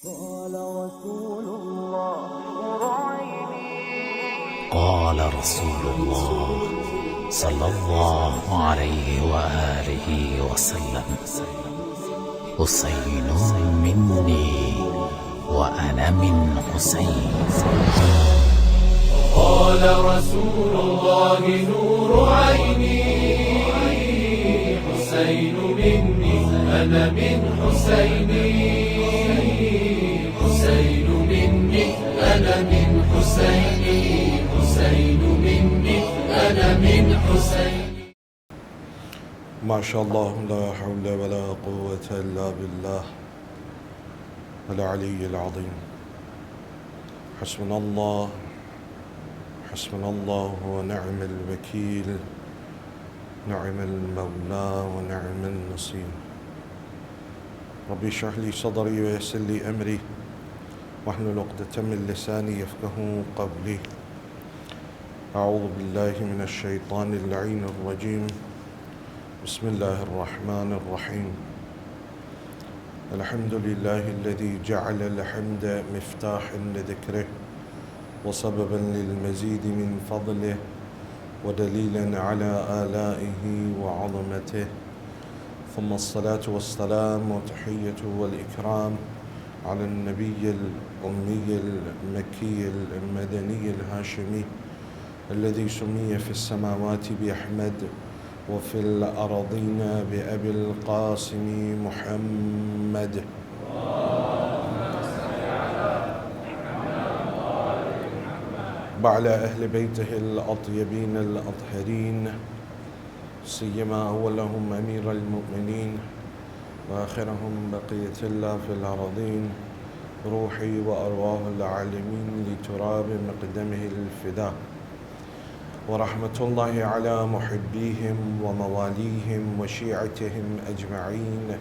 قال رسول الله صلى الله عليه وآله وسلم: حسين مني وأنا من حسين. قال رسول الله نور عيني، حسين مني أنا من حسيني، حسين مني أنا من حسيني، حسين مني أنا من حسيني. ما شاء الله لا حول ولا قوة إلا بالله العلي العظيم. حسبنا الله ونعم الوكيل، نعم المولى ونعم النصير. ربي اشرح لي صدري ويسر لي أمري واحلل عقدة من لساني يفقهوا قولي. أعوذ بالله من الشيطان اللعين الرجيم. بسم الله الرحمن الرحيم. الحمد لله الذي جعل الحمد مفتاحا لذكره وسببا للمزيد من فضله ودليلا على آلائه وعظمته، ثم الصلاة والسلام والتحية والإكرام على النبي الأمي المكي المدني الهاشمي الذي سمي في السماوات بأحمد وفي الأرضين بأبي القاسم محمد. وعلى أهل بيته الأطيبين الأطهرين، سيما أولهم أمير المؤمنين وآخرهم بقية الله في الأرضين، روحي وأرواح العالمين لتراب مقدمه الفداء. ورحمة الله على محبيهم ومواليهم وشيعتهم أجمعين،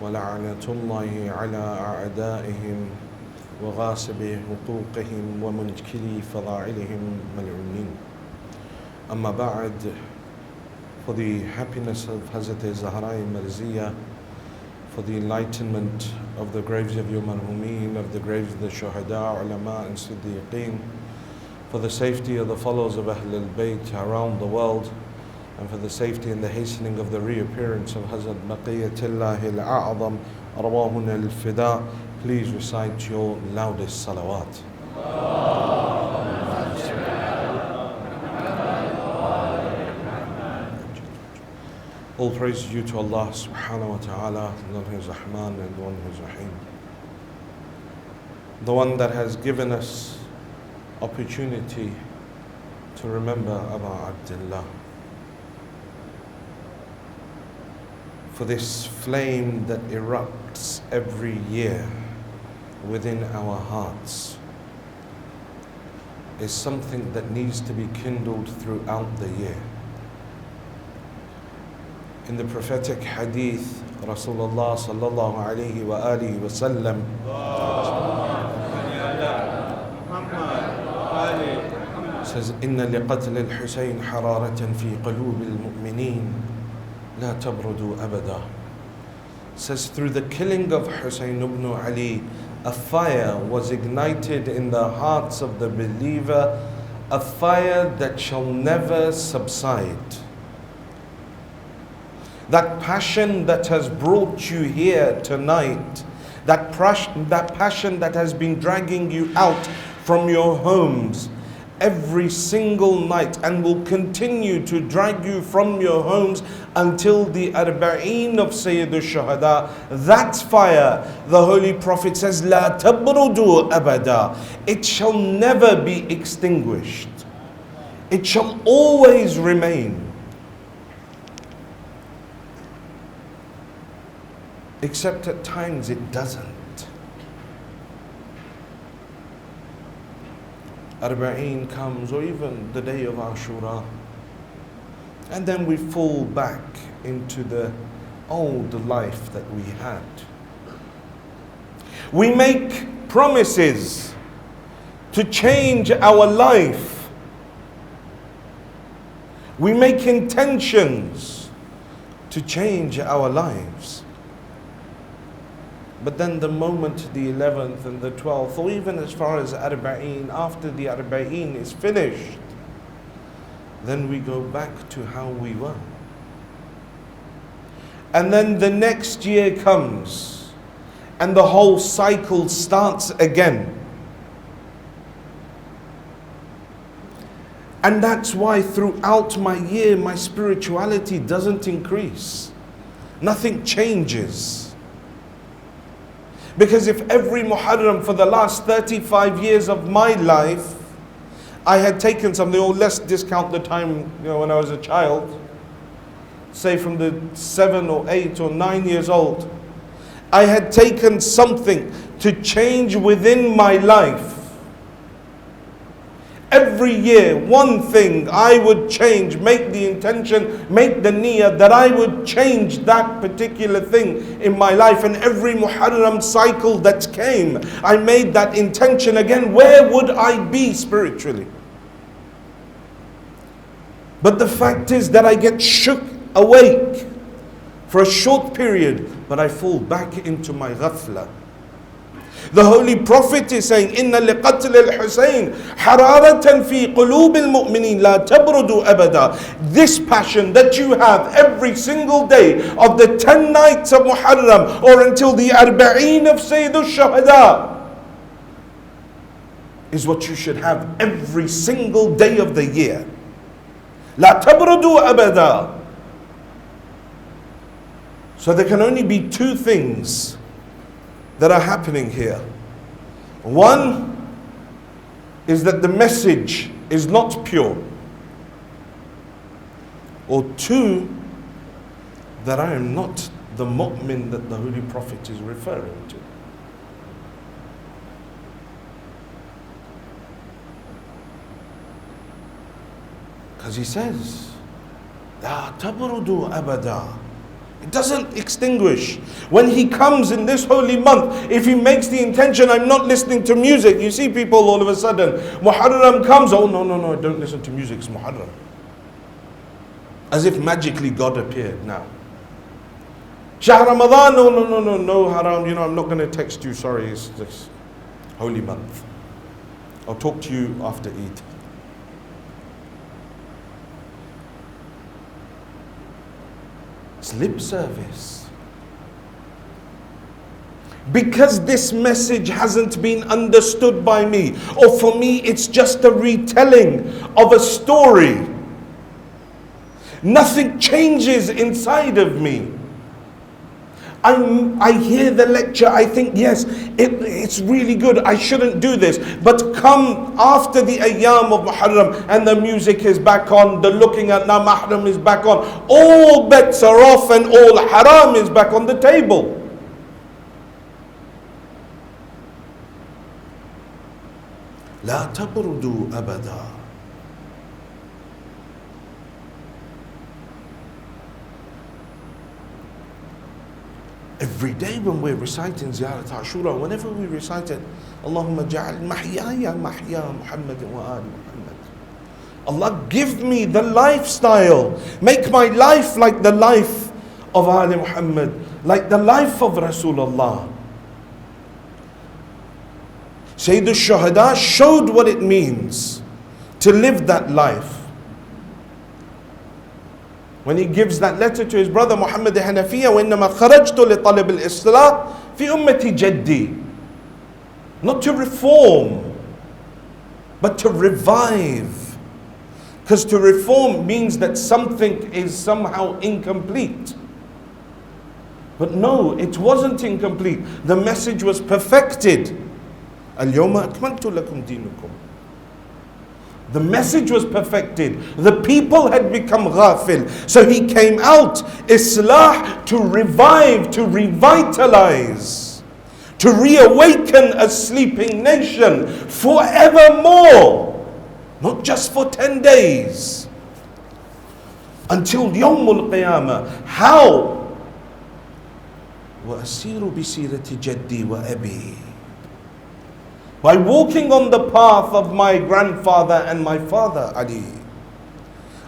ولعنة الله على أعدائهم وغاصبي حقوقهم ومنكري فضائلهم ملعونين. أما بعد, for the happiness of Hazrat Zahra Marziyah, for the enlightenment of the graves of your marhumeen, of the graves of the shuhada, ulama and siddiqeen, for the safety of the followers of Ahl al-Bayt around the world, and for the safety and the hastening of the reappearance of Hazrat Baqiyatullah al-A'zam arwahuna al-fida, please recite your loudest salawat. All praise is due to Allah subhanahu wa ta'ala, the one who is Rahman and the one who is Rahim. The one that has given us opportunity to remember Abu Abdullah. For this flame that erupts every year within our hearts is something that needs to be kindled throughout the year. In the prophetic hadith, Rasulullah sallallahu alayhi wa alihi wa sallam says, "Inna liqatl al-Husayn hararatan fi qulub al-mu'minin la tabrudu abada." Says, through the killing of Husayn ibn Ali, a fire was ignited in the hearts of the believer, a fire that shall never subside. That passion that has brought you here tonight, that passion that has been dragging you out from your homes every single night and will continue to drag you from your homes until the Arba'een of Sayyid al-Shuhada. That's fire. The Holy Prophet says, La tabrudu abada. It shall never be extinguished. It shall always remain. Except at times it doesn't. Arba'een comes, or even the day of Ashura, and then we fall back into the old life that we had. We make promises to change our life. We make intentions to change our lives. But then the moment the 11th and the 12th, or even as far as Arba'een, after the Arba'een is finished, then we go back to how we were. And then the next year comes, and the whole cycle starts again. And that's why throughout my year, my spirituality doesn't increase. Nothing changes. Because if every Muharram for the last 35 years of my life, I had taken something, or let's discount the time, when I was a child, say from the 7 or 8 or 9 years old, I had taken something to change within my life. Every year, one thing I would change, make the intention, make the niyyah that I would change that particular thing in my life. And every Muharram cycle that came, I made that intention again. Where would I be spiritually? But the fact is that I get shook awake for a short period, but I fall back into my ghafla. The Holy Prophet is saying, إِنَّ لِقَتْلِ الْحُسَيْنِ حَرَارَةً فِي قُلُوبِ الْمُؤْمِنِينَ لَا تَبْرُدُ أَبَدًا. This passion that you have every single day of the 10 nights of Muharram, or until the Arba'een of Sayyid al-Shuhada, is what you should have every single day of the year. لَا تَبْرُدُ أَبَدًا. So there can only be two things that are happening here. One is that the message is not pure. Or two, that I am not the mu'min that the Holy Prophet is referring to. Because he says, لا تبردوا أبدا. It doesn't extinguish. When he comes in this holy month, if he makes the intention, I'm not listening to music. You see people all of a sudden, Muharram comes, oh no, I don't listen to music, it's Muharram. As if magically God appeared now. Shahr Ramadan, no haram, I'm not going to text you, sorry, it's this holy month. I'll talk to you after Eid. It's lip service. Because this message hasn't been understood by me, or for me it's just a retelling of a story. Nothing changes inside of me. I hear the lecture, I think, yes, it's really good, I shouldn't do this. But come after the ayyam of Muharram and the music is back on, the looking at na mahram is back on, all bets are off and all haram is back on the table. لا تبردوا أبدا. Every day when we're reciting Ziyarat Ashura, whenever we recite it, Allahumma ja'al mahyaya mahya Muhammad wa ali Muhammad. Allah, give me the lifestyle. Make my life like the life of Ali Muhammad, like the life of Rasulullah. Sayyid al-Shuhada showed what it means to live that life. When he gives that letter to his brother Muhammad al-Hanafiya, وَإِنَّمَا خَرَجْتُ لِطَلَبِ الْإِصْلَاحِ فِي أُمَّتِ جَدِّي. Not to reform, but to revive. Because to reform means that something is somehow incomplete. But no, it wasn't incomplete. The message was perfected. الْيَوْمَ أَكْمَلْتُ لَكُمْ دِينُكُمْ. The message was perfected. The people had become ghafil. So he came out, Islah, to revive, to revitalize, to reawaken a sleeping nation forevermore. Not just for 10 days. Until Yawmul Qiyamah. How? وَأَسِيرُ بِسِيرَةِ جَدِّي وَأَبِي. By walking on the path of my grandfather and my father Ali.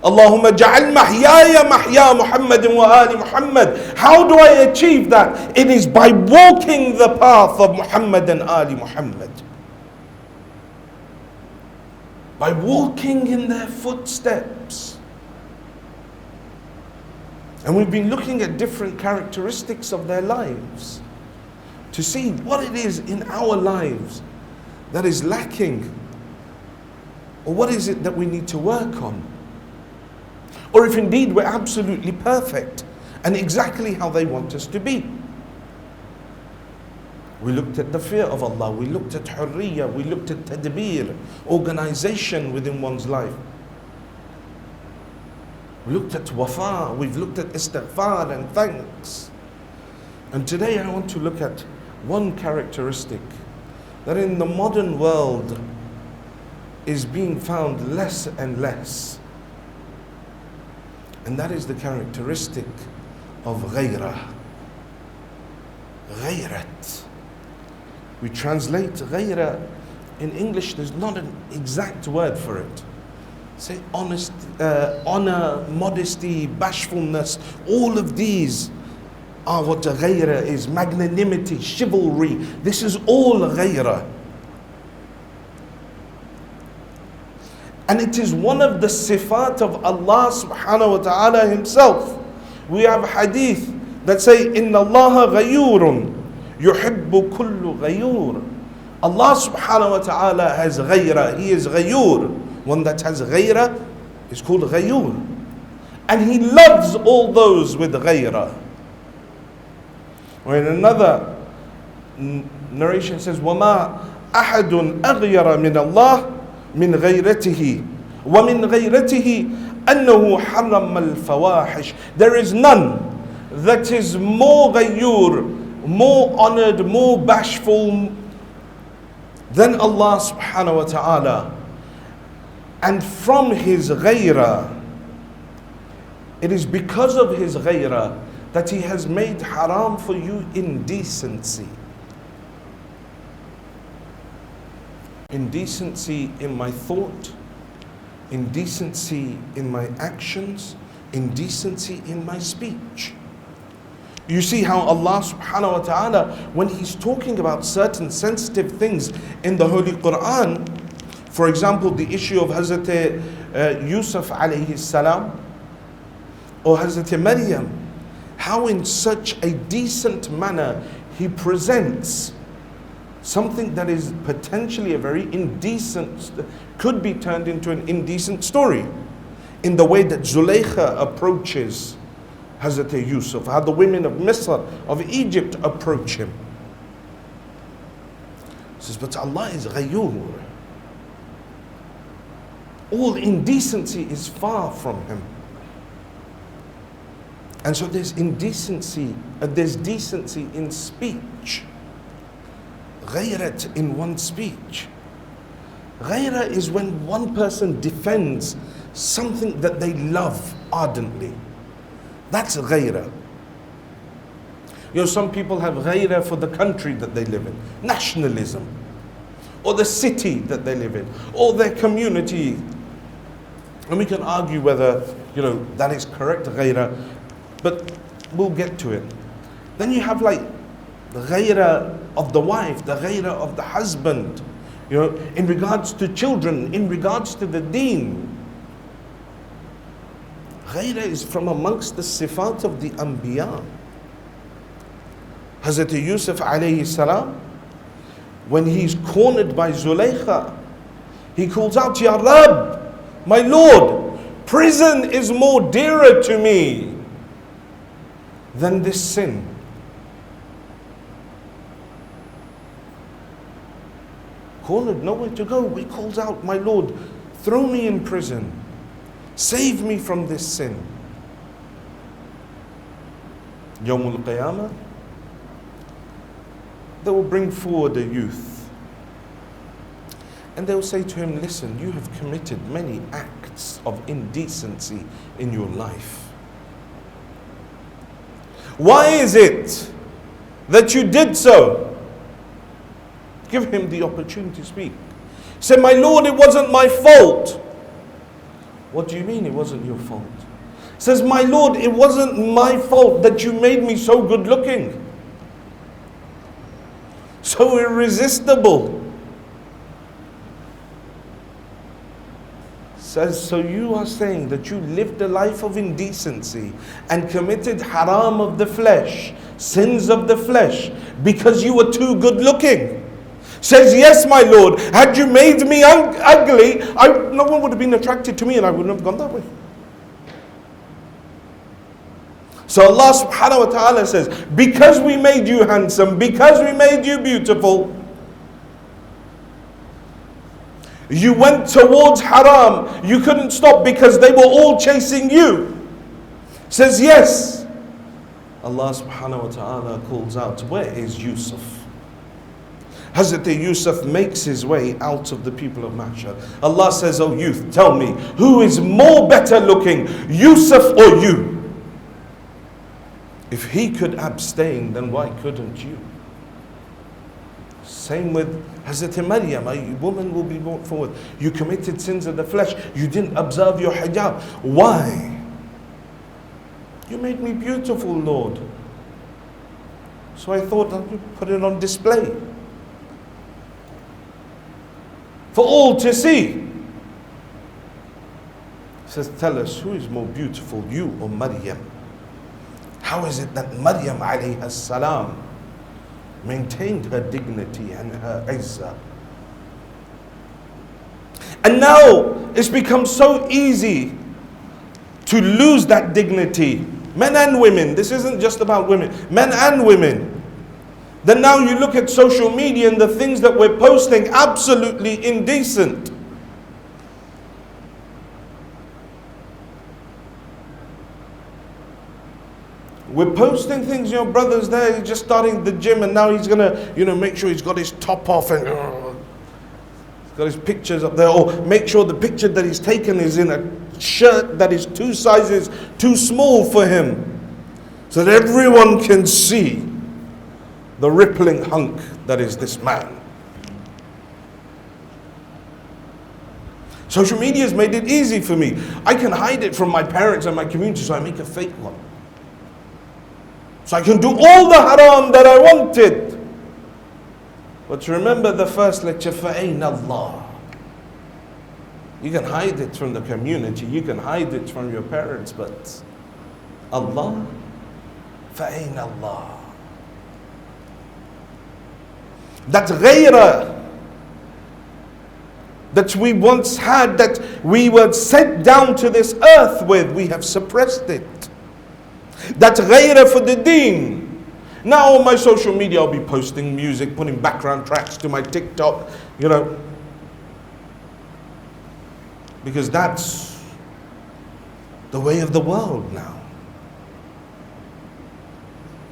Allahumma ja'al mahyaya mahya Muhammadin wa ali Muhammad. How do I achieve that? It is by walking the path of Muhammad and ali Muhammad. By walking in their footsteps. And we've been looking at different characteristics of their lives to see what it is in our lives that is lacking, or what is it that we need to work on, or if indeed we're absolutely perfect and exactly how they want us to be. We looked at the fear of Allah, we looked at hurriya, we looked at tadbir, organization within one's life. We looked at wafa, we've looked at istighfar and thanks. And today I want to look at one characteristic that in the modern world is being found less and less. And that is the characteristic of ghayrah. Ghayrat. We translate ghayrah in English, there's not an exact word for it. Say honest, honor, modesty, bashfulness, all of these are what ghayrah is. Magnanimity, chivalry, this is all ghayrah. And it is one of the sifat of Allah subhanahu wa ta'ala himself. We have hadith that say, Inna Allah ghayurun yuhibbu kullu ghayur. Allah subhanahu wa ta'ala has ghayrah, He is ghayur. One that has ghayrah is called ghayur. And He loves all those with ghayrah. Or in another narration says, وَمَا أَحَدٌ أَغْيَرَ مِنَ اللَّهِ من غيرته ومن غيرته أنه حرم الفواحش. There is none that is more ghayur, more honored, more bashful than Allah subhanahu wa ta'ala. And from His ghayrah, it is because of His ghayrah that He has made haram for you indecency. Indecency in my thought, indecency in my actions, indecency in my speech. You see how Allah subhanahu wa ta'ala, when He's talking about certain sensitive things in the Holy Quran, for example, the issue of Hazrat Yusuf alayhi salam, or Hazrat Maryam, how in such a decent manner He presents something that is potentially a very indecent, could be turned into an indecent story, in the way that Zulaykha approaches Hazrat Yusuf, how the women of Misr, of Egypt approach him. He says, but Allah is ghayur. All indecency is far from Him. And so there's indecency, there's decency in speech. Ghayrat in one's speech. Ghayrah is when one person defends something that they love ardently. That's ghayrah. You know, some people have ghayrah for the country that they live in, nationalism, or the city that they live in, or their community. And we can argue whether, you know, that is correct ghayrah, but we'll get to it. Then you have like the ghayrah of the wife, the ghayrah of the husband, you know, in regards to children, in regards to the deen. Ghayrah is from amongst the sifat of the Anbiya. Hazrat Yusuf alayhi salam, when he's cornered by Zulaykha, he calls out, Ya Rab, my Lord, prison is more dearer to me than this sin. Cornered, nowhere to go. He calls out, my Lord, throw me in prison. Save me from this sin. Yawmul Qiyamah, they will bring forward a youth. And they will say to him, listen, you have committed many acts of indecency in your life. Why is it that you did so? Give him the opportunity to speak. Say, my Lord, it wasn't my fault. What do you mean it wasn't your fault? Says, my Lord, it wasn't my fault that you made me so good looking, so irresistible. Says, so you are saying that you lived a life of indecency and committed haram of the flesh, sins of the flesh, because you were too good looking? Says, yes, my Lord, had you made me ugly, no one would have been attracted to me and I wouldn't have gone that way. So Allah subhanahu wa ta'ala says, because we made you handsome, because we made you beautiful, you went towards haram. You couldn't stop because they were all chasing you. Says, yes. Allah subhanahu wa ta'ala calls out, where is Yusuf? Hazrat Yusuf makes his way out of the people of Mahshar. Allah says, oh youth, tell me, who is more better looking, Yusuf or you? If he could abstain, then why couldn't you? Same with Hazrat Maryam, a woman will be brought forward. You committed sins of the flesh. You didn't observe your hijab. Why? You made me beautiful, Lord. So I thought I would put it on display for all to see. He says, tell us, who is more beautiful, you or Maryam? How is it that Maryam alayhi salam maintained her dignity and her izzah? And now it's become so easy to lose that dignity. Men and women, this isn't just about women, men and women. Then now you look at social media and the things that we're posting, absolutely indecent. We're posting things, your brother's there, he's just starting the gym and now he's gonna, make sure he's got his top off and he's got his pictures up there. Or make sure the picture that he's taken is in a shirt that is 2 sizes too small for him, so that everyone can see the rippling hunk that is this man. Social media has made it easy for me. I can hide it from my parents and my community, so I make a fake one. So I can do all the haram that I wanted. But remember the first lecture, فَأَيْنَ اللَّهِ. You can hide it from the community, you can hide it from your parents, but Allah, فَأَيْنَ اللَّهِ. That ghayrah that we once had, that we were sent down to this earth with, we have suppressed it. That ghayrah for the deen. Now on my social media I'll be posting music, putting background tracks to my TikTok, because that's the way of the world now.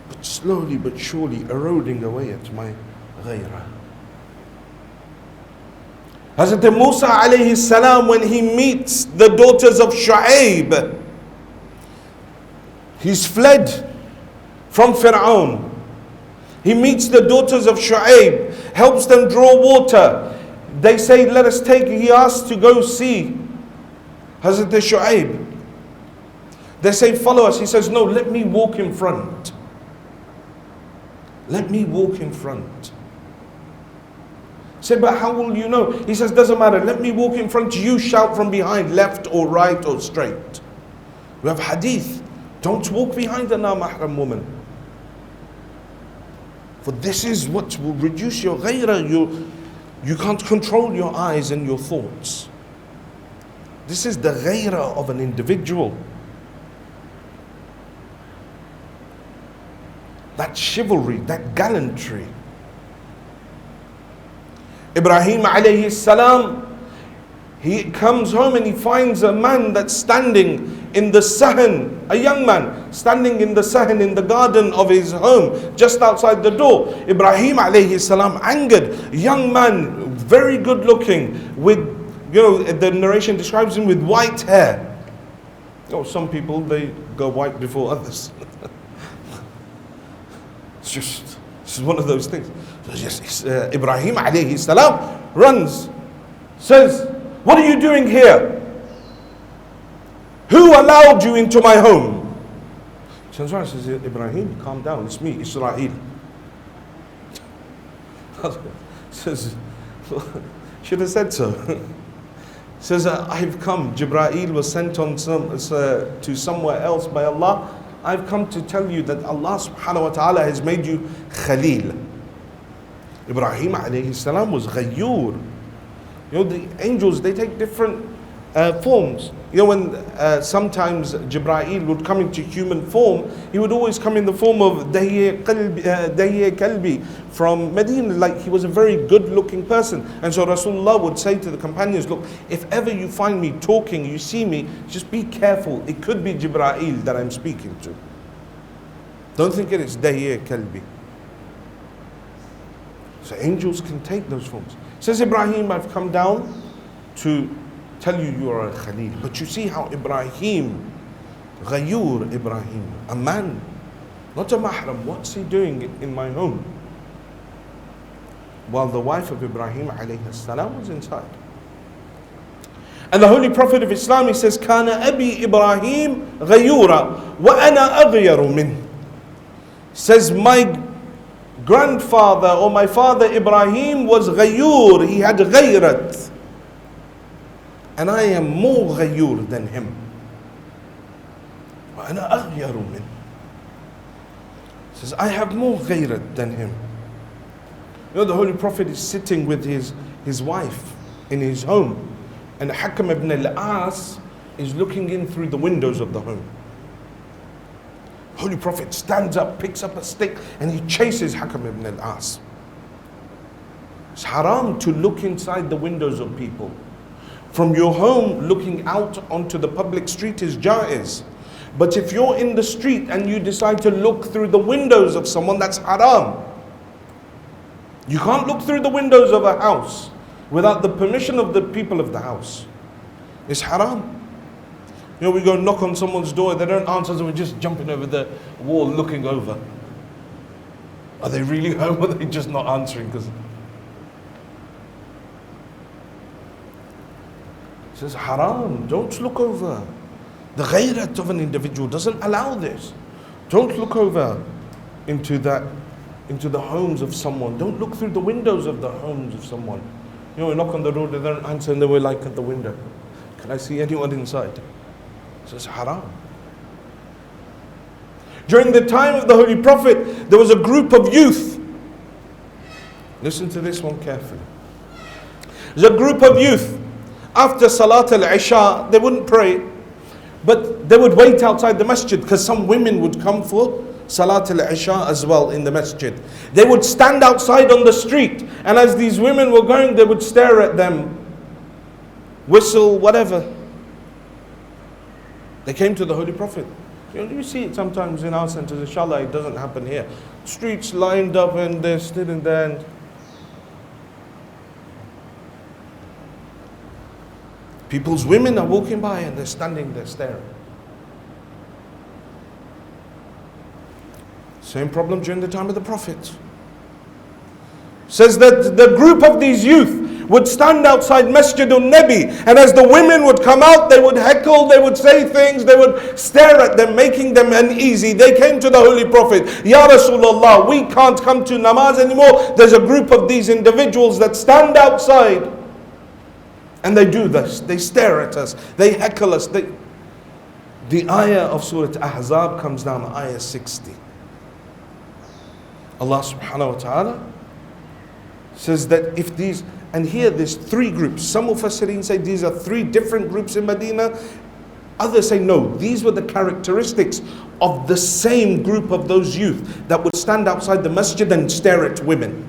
But slowly but surely eroding away at my ghayrah. Hazrat Musa alayhi salam, when he meets the daughters of Shu'aib, he's fled from Fir'aun. He meets the daughters of Shu'aib, helps them draw water. They say, let us take, he asks to go see Hazrat Shu'aib. They say, follow us. He says, no, let me walk in front. Let me walk in front. Say, but how will you know? He says, doesn't matter. Let me walk in front. You shout from behind, left or right or straight. We have hadith. Don't walk behind a mahram woman. For this is what will reduce your ghayrah. You can't control your eyes and your thoughts. This is the ghayrah of an individual. That chivalry, that gallantry. Ibrahim alayhi salam, he comes home and he finds a man that's standing in the sahan, a young man standing in the sahan, in the garden of his home, just outside the door. Ibrahim alayhi salam, angered, young man, very good looking, with, the narration describes him with white hair. Some people, they go white before others. This is one of those things. So Ibrahim alayhi salam runs, says, what are you doing here? Who allowed you into my home? Turns around and says, Ibrahim, calm down, it's me, Israel. Says, should have said so. Says, I've come. Jibreel was sent on to somewhere else by Allah. I've come to tell you that Allah subhanahu wa ta'ala has made you Khalil. Ibrahim alayhi salam was Ghayyur. You know, the angels, they take different forms. You know, when sometimes Jibreel would come into human form, he would always come in the form of Dahiya Kalbi from Medina, like he was a very good looking person. And so Rasulullah would say to the companions, look, if ever you find me talking, you see me, just be careful. It could be Jibreel that I'm speaking to. Don't think it's Dahiya Kalbi. So angels can take those forms. Says Ibrahim, I've come down to tell you you are a Khalil. But you see how Ibrahim, Ghayur Ibrahim, a man, not a mahram, what's he doing in my home? While the wife of Ibrahim alayhi salam was inside. And the Holy Prophet of Islam, he says, Kana Abi Ibrahim Ghayura wa ana aghyaru min. Says, my grandfather or my father Ibrahim was Ghayur, he had Ghayrat. And I am more Ghayur than him. وَأَنَا أَغْيَرُ مِنْ. Says, I have more Ghayrat than him. You know, the Holy Prophet is sitting with his wife in his home. And Hakam ibn al-As is looking in through the windows of the home. Holy Prophet stands up, picks up a stick, and he chases Hakam ibn al-As. It's haram to look inside the windows of people. From your home, looking out onto the public street is jaiz. But if you're in the street and you decide to look through the windows of someone, that's haram. You can't look through the windows of a house without the permission of the people of the house. It's haram. You know, we go knock on someone's door, they don't answer, so we're just jumping over the wall looking over. Are they really home or are they just not answering? Because it says haram, don't look over. The ghayrat of an individual doesn't allow this. Don't look over into the homes of someone. Don't look through the windows of the homes of someone. You know, we knock on the door, they don't answer, and then we're like at the window. Can I see anyone inside? So it's haram. During the time of the Holy Prophet, there was a group of youth. Listen to this one carefully. There's a group of youth. After Salat al-Isha, they wouldn't pray, but they would wait outside the masjid because some women would come for Salat al-Isha as well in the masjid. They would stand outside on the street, and as these women were going, they would stare at them, whistle, whatever. They came to the Holy Prophet. You see it sometimes in our centers, inshallah, it doesn't happen here. Streets lined up and they're sitting there. And people's women are walking by and they're standing there staring. Same problem during the time of the Prophet. Says that the group of these youth would stand outside Masjid al-Nabi, and as the women would come out, they would heckle, they would say things, they would stare at them, making them uneasy. They came to the Holy Prophet, Ya Rasulullah, we can't come to namaz anymore. There's a group of these individuals that stand outside and they do this. They stare at us, they heckle us. The ayah of Surah Ahzab comes down, ayah 60. Allah subhanahu wa ta'ala says that if these, and here there's three groups. Some Mufassirin say these are three different groups in Medina. Others say no, these were the characteristics of the same group of those youth that would stand outside the masjid and stare at women.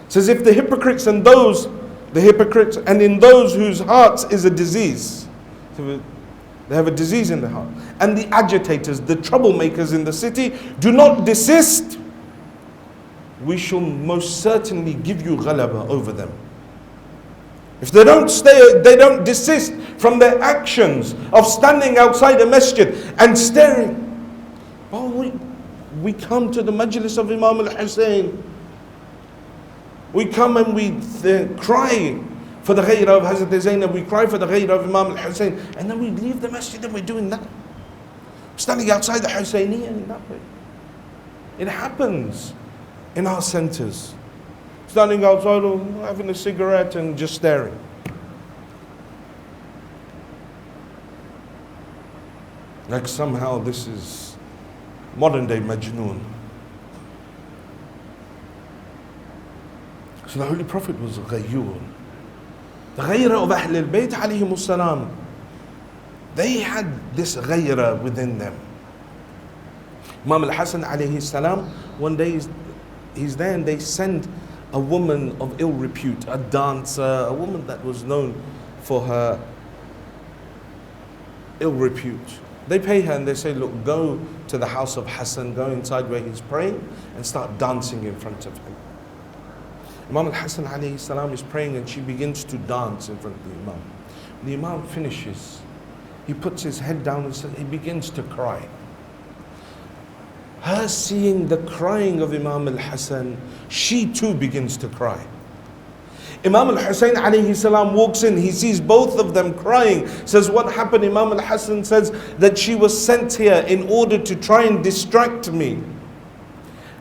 It says if the hypocrites and in those whose hearts is a disease, so they have a disease in their heart, and the agitators, the troublemakers in the city do not desist, we shall most certainly give you ghalaba over them. If they don't desist from their actions of standing outside a masjid and staring. Oh, we come to the majlis of Imam al-Hussein. We come and we cry for the ghayrah of Hazrat Zainab, we cry for the ghayrah of Imam al-Hussein, and then we leave the masjid and we're doing that. Standing outside the Husayniyah in that way. It happens in our centers. Standing outside, having a cigarette and just staring. Like somehow this is modern day Majnoon. So the Holy Prophet was ghayyur. The ghayrah of Ahl al-Bayt alayhimus salam, they had this ghayrah within them. Imam al-Hasan alayhi salam, one day he's there and they send a woman of ill repute, a dancer, a woman that was known for her ill repute. They pay her and they say, look, go to the house of Hassan, go inside where he's praying and start dancing in front of him. Imam al-Hasan alayhi salam is praying and she begins to dance in front of the Imam. When the Imam finishes, he puts his head down and he begins to cry. Her seeing the crying of Imam al-Hasan, she too begins to cry. Imam al-Hussein alayhi salam walks in, he sees both of them crying, says, what happened? Imam al-Hasan says that she was sent here in order to try and distract me.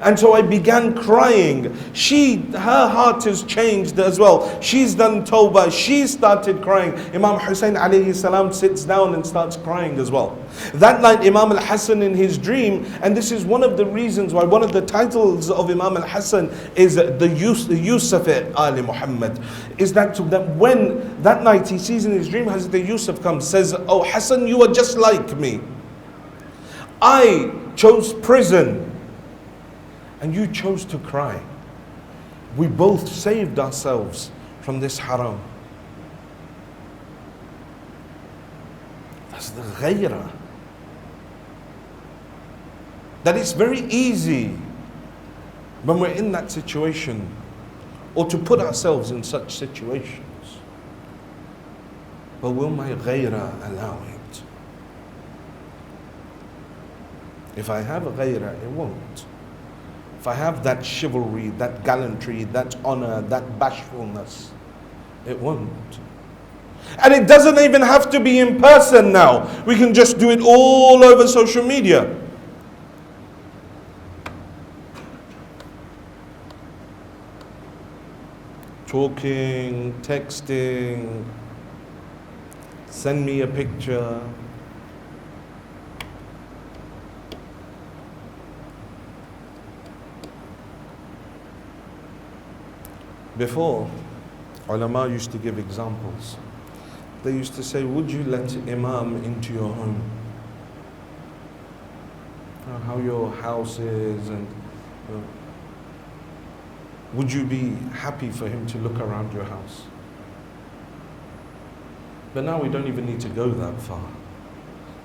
And so I began crying. Her heart has changed as well. She's done tawbah. She started crying. Imam Hussein alayhi salam sits down and starts crying as well. That night Imam al-Hasan in his dream, and this is one of the reasons why one of the titles of Imam al-Hasan is the Yusuf Ali Muhammad, is that when that night he sees in his dream Hazrat Yusuf comes, says, oh Hasan, you are just like me. I chose prison and you chose to cry. We both saved ourselves from this haram. That's the ghayrah. That it's very easy when we're in that situation or to put ourselves in such situations. But will my ghayrah allow it? If I have a ghayrah, it won't. If I have that chivalry, that gallantry, that honor, that bashfulness, it won't. And it doesn't even have to be in person now. We can just do it all over social media. Talking, texting, send me a picture. Before, ulama used to give examples. They used to say, would you let Imam into your home? How your house is, and would you be happy for him to look around your house? But now we don't even need to go that far.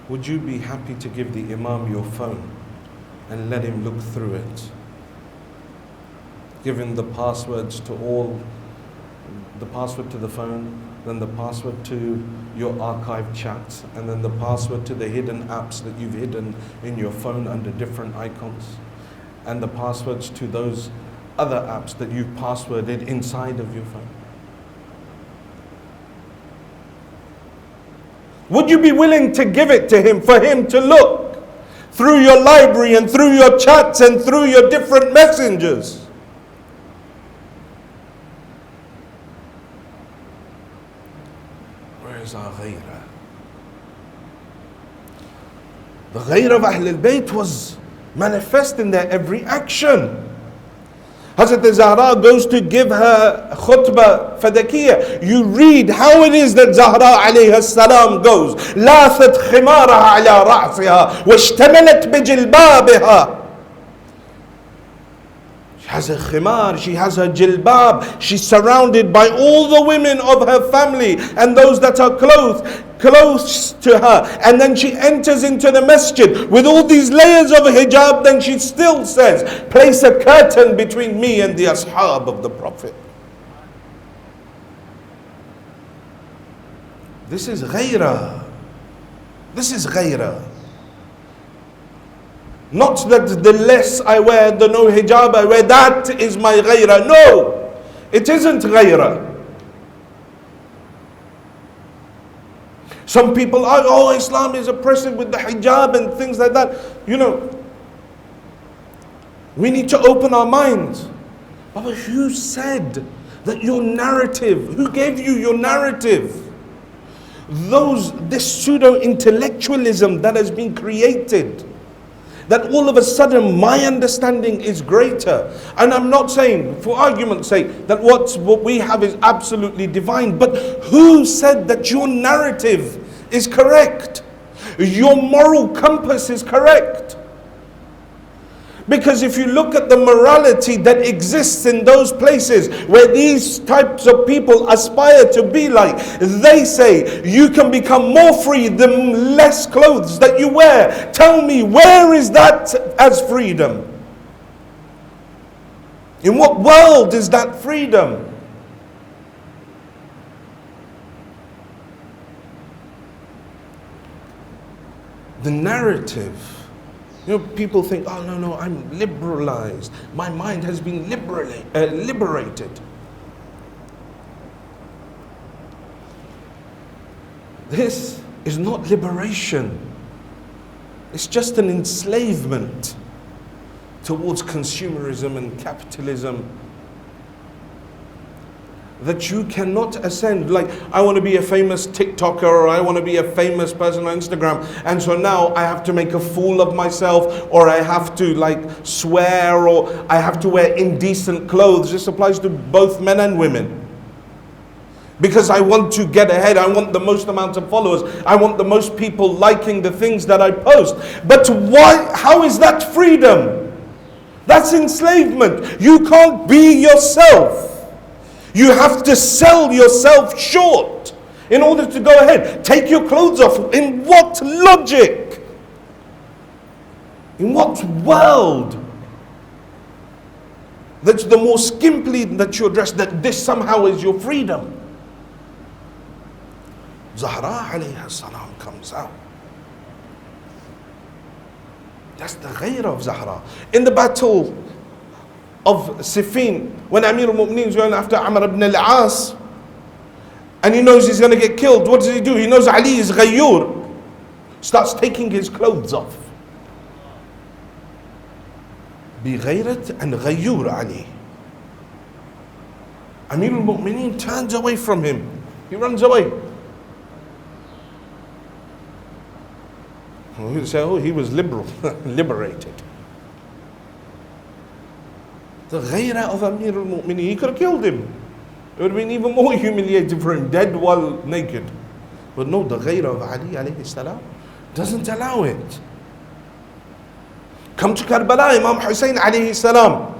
Would you be happy to give the Imam your phone and let him look through it? Give him the passwords to all, the password to the phone, then the password to your archived chats, and then the password to the hidden apps that you've hidden in your phone under different icons, and the passwords to those other apps that you've passworded inside of your phone. Would you be willing to give it to him, for him to look through your library and through your chats and through your different messengers? Our ghayrah. The ghayrah of Ahl al-Bayt was manifest in their every action. Hazrat Zahra goes to give her khutbah fadakiyah. You read how it is that Zahra alayha salam goes. لَاثَتْ خِمَارَهَا عَلَى رَعْسِهَا وَاشْتَمَلَتْ بِجِلْبَابِهَا. She has a khimar, she has her jilbab, she's surrounded by all the women of her family and those that are close to her. And then she enters into the masjid with all these layers of hijab, then she still says, place a curtain between me and the ashab of the Prophet. This is ghayrah. This is ghayrah. Not that the less I wear, the no hijab I wear, that is my ghayrah. No, it isn't ghayrah. Some people are, oh, Islam is oppressive with the hijab and things like that. You know, we need to open our minds. But who said that your narrative, who gave you your narrative? This pseudo-intellectualism that has been created, that all of a sudden my understanding is greater. And I'm not saying, for argument's sake, that what we have is absolutely divine. But who said that your narrative is correct? Your moral compass is correct? Because if you look at the morality that exists in those places where these types of people aspire to be like, they say you can become more free the less clothes that you wear. Tell me, where is that as freedom? In what world is that freedom? The narrative. You know, people think, oh no, I'm liberalized. My mind has been liberated. This is not liberation. It's just an enslavement towards consumerism and capitalism. That you cannot ascend. Like, I want to be a famous TikToker, or I want to be a famous person on Instagram, and so now I have to make a fool of myself, or I have to like swear, or I have to wear indecent clothes. This applies to both men and women. Because I want to get ahead, I want the most amount of followers, I want the most people liking the things that I post. But why? How is that freedom? That's enslavement. You can't be yourself. You have to sell yourself short in order to go ahead. Take your clothes off. In what logic? In what world? That's the more skimpily that you address that this somehow is your freedom. Zahra alayha salam comes out. That's the ghayr of Zahra. In the battle of Siffin, when Amir al-Mu'mineen is going after Amr ibn al-As, and he knows he's going to get killed, what does he do? He knows Ali is ghayyur. Starts taking his clothes off. Bi ghayrat and ghayyur Ali. Amir al-Mu'mineen turns away from him. He runs away. He'll say, oh, he was liberated. The ghayrah of Amir al-Mu'mineen, he could have killed him. It would have been even more humiliating for him, dead while naked. But no, the ghayrah of Ali alayhi salam doesn't allow it. Come to Karbala, Imam Hussein alayhi salam,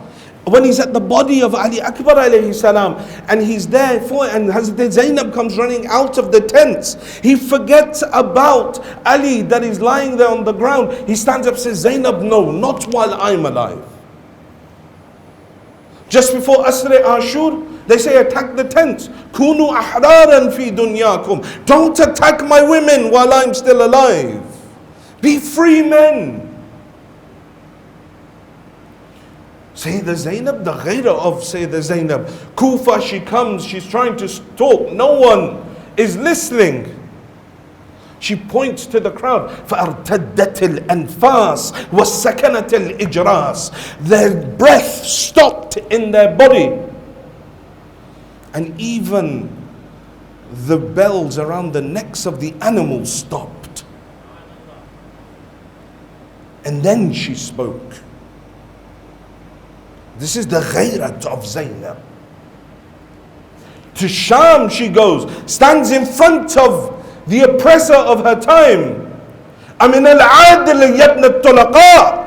when he's at the body of Ali Akbar alayhi salam, and he's there and Hazrat Zainab comes running out of the tents. He forgets about Ali that is lying there on the ground. He stands up and says, Zainab, no, not while I'm alive. Just before Asr Ashur, they say attack the tents. Kunu ahraran fi dunyakum. Don't attack my women while I'm still alive. Be free men. Sayyidah Zainab, the ghayrah of Sayyidah Zainab. Kufa, she comes, she's trying to talk. No one is listening. She points to the crowd. فَأَرْتَدَّتِ الْأَنْفَاسِ وَسَّكَنَتِ الْإِجْرَاسِ. Their breath stopped in their body. And even the bells around the necks of the animals stopped. And then she spoke. This is the ghayrat of Zainab. To Sham she goes, stands in front of the oppressor of her time. Amin al-adil yabna al-tulaqa.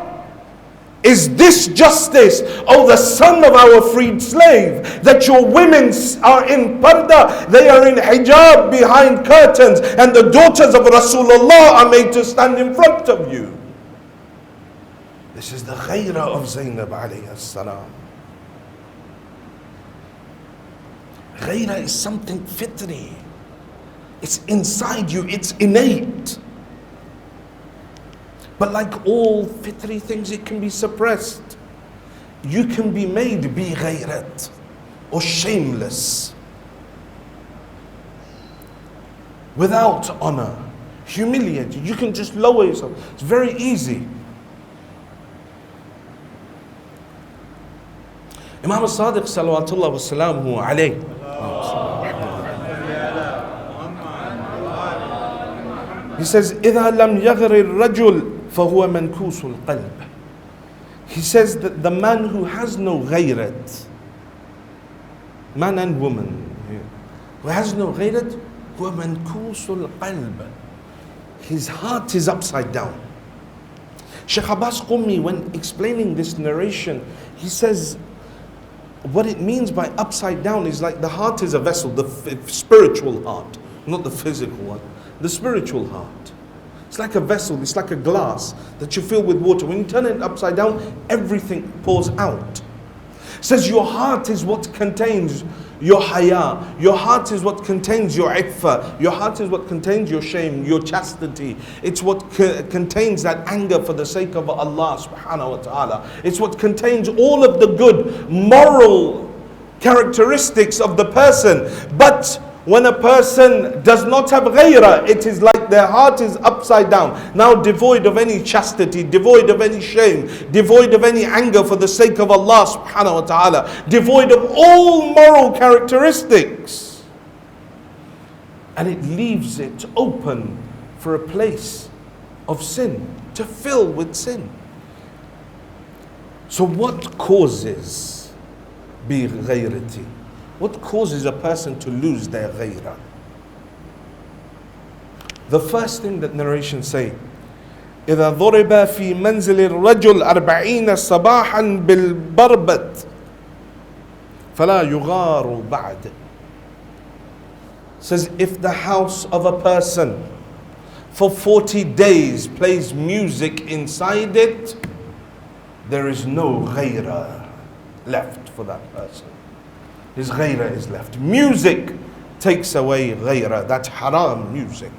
Is this justice, oh the son of our freed slave, that your women are in parda, they are in hijab behind curtains, and the daughters of Rasulullah are made to stand in front of you? This is the ghayrah of Zainab alayhi salam. Ghayrah is something fitri. It's inside you, it's innate. But like all fitri things, it can be suppressed. You can be made bi ghayrat or shameless. without honor, humiliated. You can just lower yourself. It's very easy. Imam al-Sadiq salawatullah wa salamuhu alayhi, he says, إِذَا لَمْ يَغْرِ الرَّجُلْ فَهُوَ مَنْكُوسُ الْقَلْبِ. He says that the man who has no ghayrat, man and woman, who has no ghayrat, هُوَ مَنْكُوسُ الْقَلْبِ. His heart is upside down. Shaykh Abbas Qummi, when explaining this narration, he says, what it means by upside down is like the heart is a vessel, the spiritual heart, not the physical one. The spiritual heart. It's like a vessel, it's like a glass that you fill with water. When you turn it upside down, everything pours out. It says your heart is what contains your haya. Your heart is what contains your iffa. Your heart is what contains your shame, your chastity. It's what contains that anger for the sake of Allah subhanahu wa ta'ala. It's what contains all of the good moral characteristics of the person. But when a person does not have ghayrah, it is like their heart is upside down. Now devoid of any chastity, devoid of any shame, devoid of any anger for the sake of Allah subhanahu wa ta'ala, devoid of all moral characteristics. And it leaves it open for a place of sin, to fill with sin. So what causes bi-ghayrati? What causes a person to lose their ghayrah? The first thing that narrations say, إِذَا ضُرِبَ فِي مَنْزِلِ الرَّجُلِ 40 صَبَاحًا بِالْبَرْبَةِ فَلَا يُغَارُ بَعْدِ. Says, if the house of a person for 40 days plays music inside it, there is no ghayrah left for that person. His ghayrah is left. Music takes away ghayrah. That's haram music.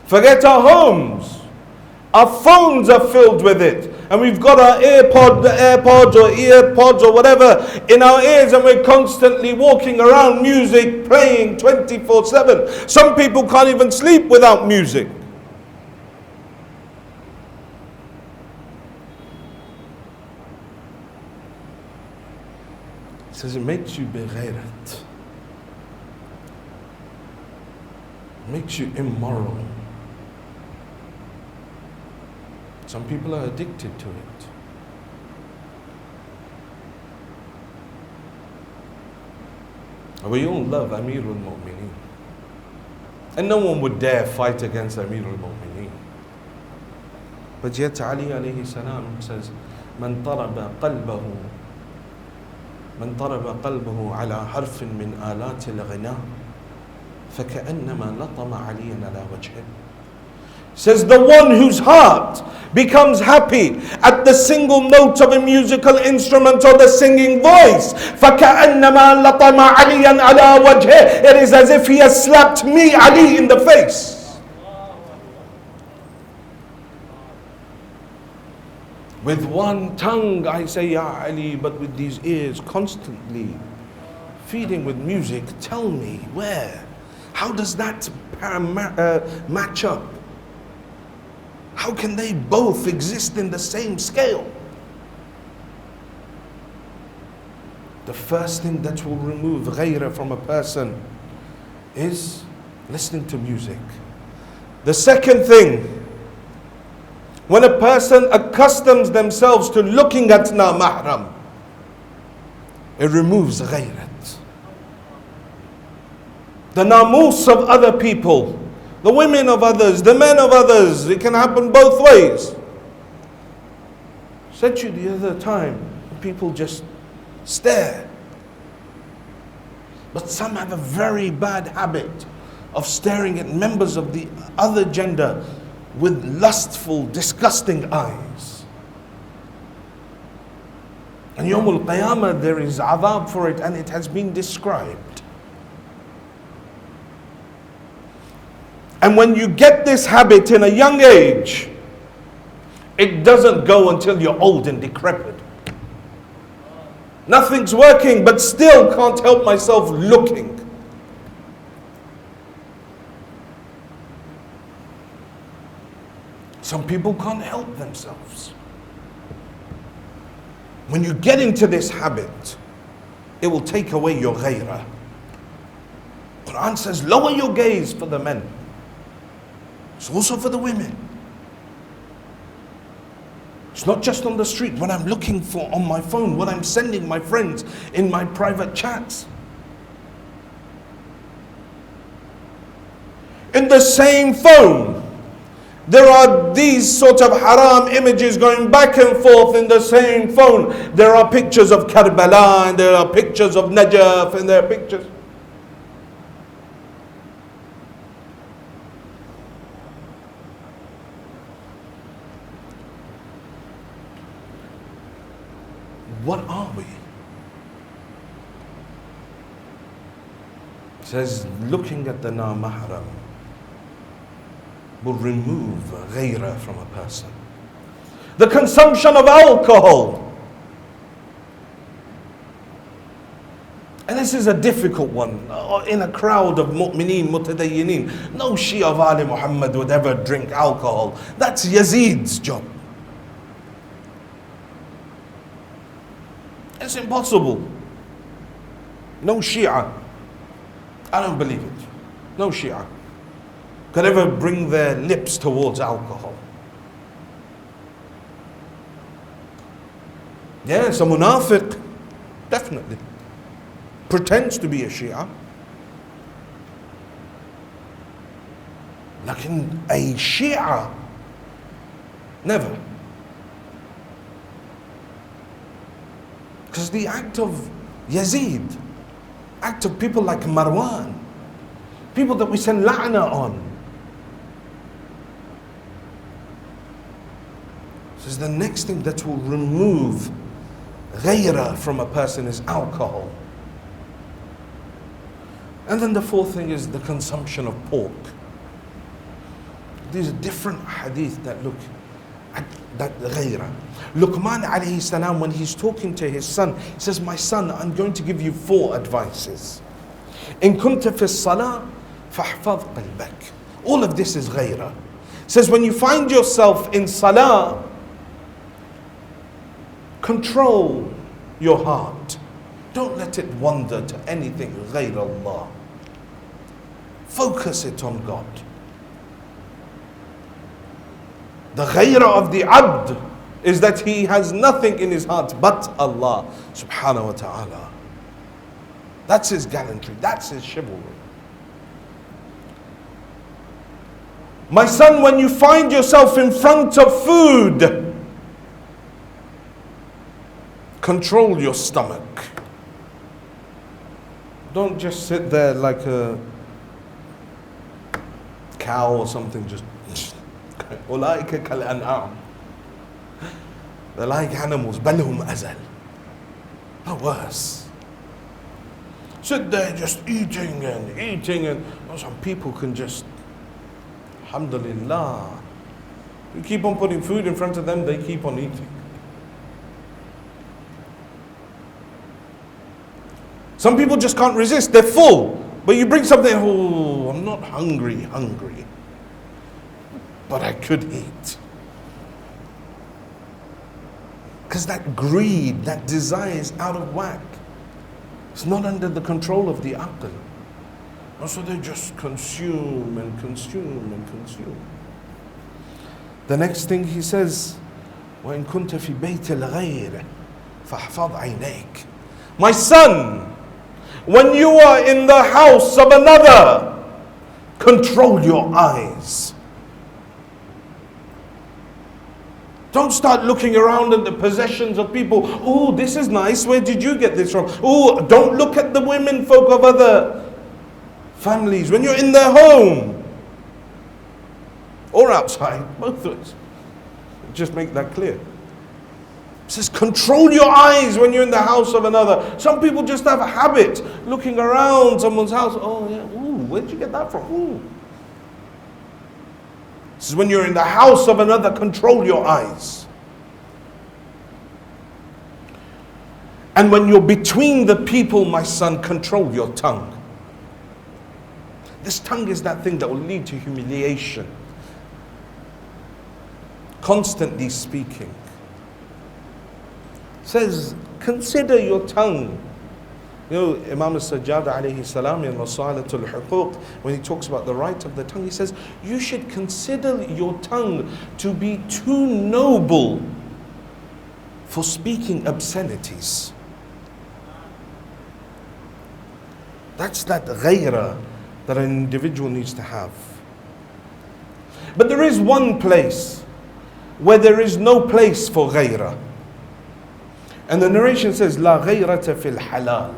Forget our homes. Our phones are filled with it. And we've got our AirPods or whatever in our ears, and we're constantly walking around, music playing 24/7. Some people can't even sleep without music. It says it makes you bighayrat. It makes you immoral. Some people are addicted to it. We all love Amirul Mu'mineen. And no one would dare fight against Amirul Mu'mineen. But yet Ali alayhi salam says, من طرب قلبه على حرف من آلات الغناء فكأنما لطم عليا على وجهه. Says the one whose heart becomes happy at the single note of a musical instrument or the singing voice, فكأنما لطم عليا على وجهه. It is as if he has slapped me, Ali, in the face. With one tongue I say Ya Ali, but with these ears constantly feeding with music. Tell me where? How does that match up? How can they both exist in the same scale? The first thing that will remove ghayrah from a person is listening to music. The second thing, when a person accustoms themselves to looking at na-mahram, it removes ghayrat. The namus of other people, the women of others, the men of others, it can happen both ways. I said to you the other time, people just stare. But some have a very bad habit of staring at members of the other gender with lustful, disgusting eyes. And Yawm al-Qiyamah there is adhab for it, and it has been described. And when you get this habit in a young age, it doesn't go until you're old and decrepit. Nothing's working, but still can't help myself looking. Some people can't help themselves. When you get into this habit, it will take away your ghairah. Quran says, lower your gaze for the men. It's also for the women. It's not just on the street, what I'm looking for on my phone, what I'm sending my friends in my private chats. In the same phone, there are these sort of haram images going back and forth in the same phone. There are pictures of Karbala, and there are pictures of Najaf, and there are pictures. What are we? It says, looking at the na-mahram will remove ghairah from a person. The consumption of alcohol. And this is a difficult one. In a crowd of mu'mineen, mutadayyineen, no Shia of Ali Muhammad would ever drink alcohol. That's Yazid's job. It's impossible. No Shia, I don't believe it. No Shia could ever bring their lips towards alcohol. Yes, a munafiq, definitely. Pretends to be a Shia. Like a Shia, never. Because the act of Yazid, act of people like Marwan, people that we send la'na on. Says the next thing that will remove ghairah from a person is alcohol. And then the fourth thing is the consumption of pork. These are different hadith that look at that ghairah. Luqman alayhi salam, when he's talking to his son, he says, my son, I'm going to give you 4 advices. In kunta fi salah, fahfadh qalbak. All of this is ghairah. Says when you find yourself in salah, control your heart. Don't let it wander to anything ghayr Allah. Focus it on God. The ghairah of the abd is that he has nothing in his heart but Allah subhanahu wa ta'ala. That's his gallantry, that's his chivalry. My son, when you find yourself in front of food, control your stomach. Don't just sit there like a cow or something, just أولئك كالأنعام. They're like animals, بل هم أزل. No worse. Sit there just eating and some people can just, alhamdulillah. You keep on putting food in front of them, they keep on eating. Some people just can't resist, they're full. But you bring something, oh, I'm not hungry, but I could eat. Because that greed, that desire is out of whack. It's not under the control of the aql. And so they just consume and consume and consume. The next thing he says, وَإِن كُنْتَ فِي بَيْتِ الْغَيْرِ فَاحْفَظْ عَيْنَيْكَ. My son, when you are in the house of another, control your eyes. Don't start looking around at the possessions of people. Oh, this is nice. Where did you get this from? Oh, don't look at the women folk of other families. When you're in their home or outside, both of us. Just make that clear. It says control your eyes when you're in the house of another. Some people just have a habit looking around someone's house. Oh yeah, ooh, where'd you get that from? Ooh. This is when you're in the house of another, control your eyes. And when you're between the people, my son, control your tongue. This tongue is that thing that will lead to humiliation. constantly speaking. Says, consider your tongue. You know, Imam al-Sajjad alayhi salam in Masalatul Huquq, when he talks about the right of the tongue, he says, you should consider your tongue to be too noble for speaking obscenities. That's that ghayrah that an individual needs to have. But there is one place where there is no place for ghayrah. And the narration says, La ghayrata fil halal.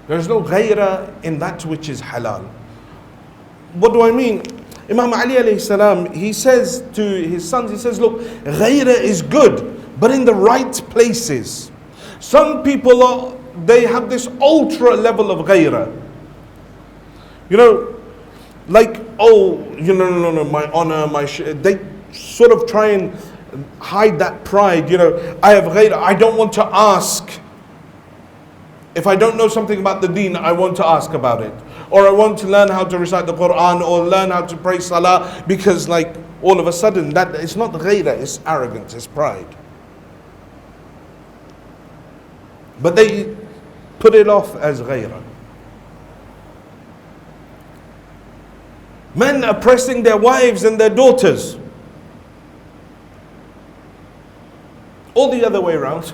There is no ghayrah in that which is halal. What do I mean? Imam Ali alayhi salam, he says to his sons, he says, look, ghayrah is good, but in the right places. Some people they have this ultra level of ghayrah. You know, like, oh, no, my honor, they sort of try and hide that pride. You know, I have ghayrah, I don't want to ask. If I don't know something about the deen, I want to ask about it. Or I want to learn how to recite the Quran or learn how to pray salah, because like all of a sudden, that it's not ghayrah, it's arrogance, it's pride. But they put it off as ghayrah. Men oppressing their wives and their daughters. All the other way around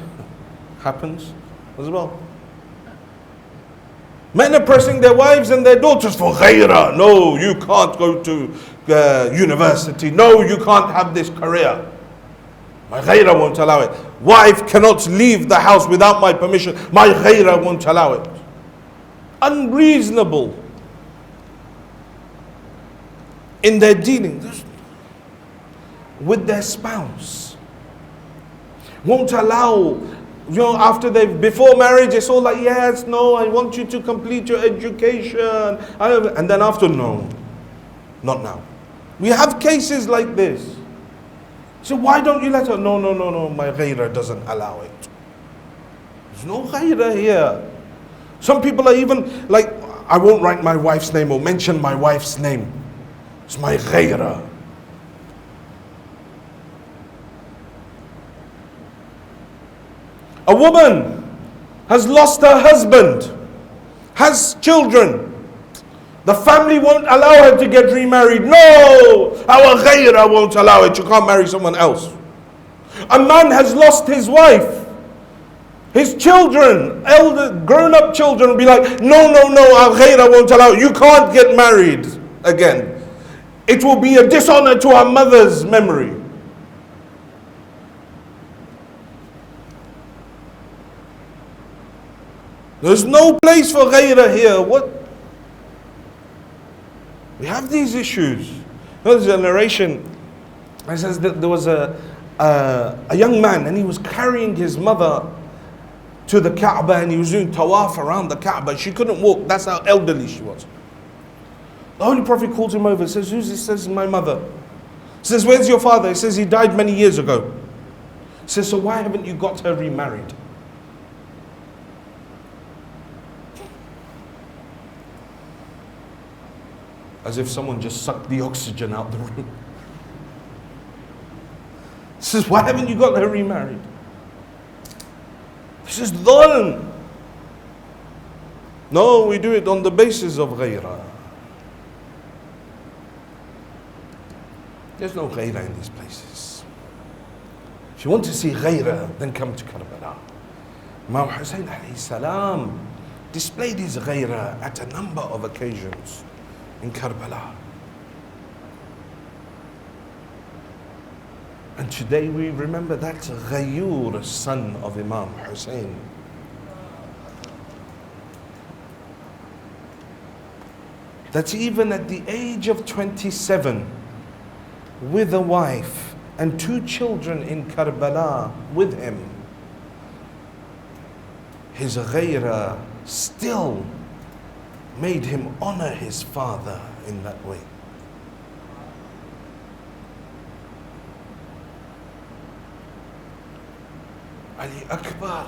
happens as well. Men oppressing their wives and their daughters for ghayrah. No, you can't go to university. No, you can't have this career. My ghayrah won't allow it. Wife cannot leave the house without my permission. My ghayrah won't allow it. Unreasonable in their dealings with their spouse. Won't allow, you know, after before marriage, it's all like, yes, no, I want you to complete your education. And then after, no, not now. We have cases like this. So why don't you let her? No, my ghayrah doesn't allow it. There's no ghayrah here. Some people are even like, I won't write my wife's name or mention my wife's name. It's my ghayrah. A woman has lost her husband, has children. The family won't allow her to get remarried. No, our ghayrah won't allow it. You can't marry someone else. A man has lost his wife. His children, elder, grown-up children will be like, no, our ghayrah won't allow it. You can't get married again. It will be a dishonor to our mother's memory. There's no place for ghayrah here. What? We have these issues. There's a narration. It says that there was a young man and he was carrying his mother to the Kaaba and he was doing tawaf around the Kaaba. She couldn't walk. That's how elderly she was. The Holy Prophet calls him over. Says, who's this? Says, my mother. Says, where's your father? He says, he died many years ago. Says, so why haven't you got her remarried? As if someone just sucked the oxygen out the room. Says, why haven't you got her remarried? This is dhulm. No, we do it on the basis of ghayrah. There's no ghayrah in these places. If you want to see ghayrah, then come to Karbala. Imam Hussein alayhi salam displayed his ghayrah at a number of occasions in Karbala. And today we remember that Ghayur, son of Imam Hussein. That even at the age of 27, with a wife and 2 children in Karbala with him, his ghayrah still made him honor his father in that way. Ali Akbar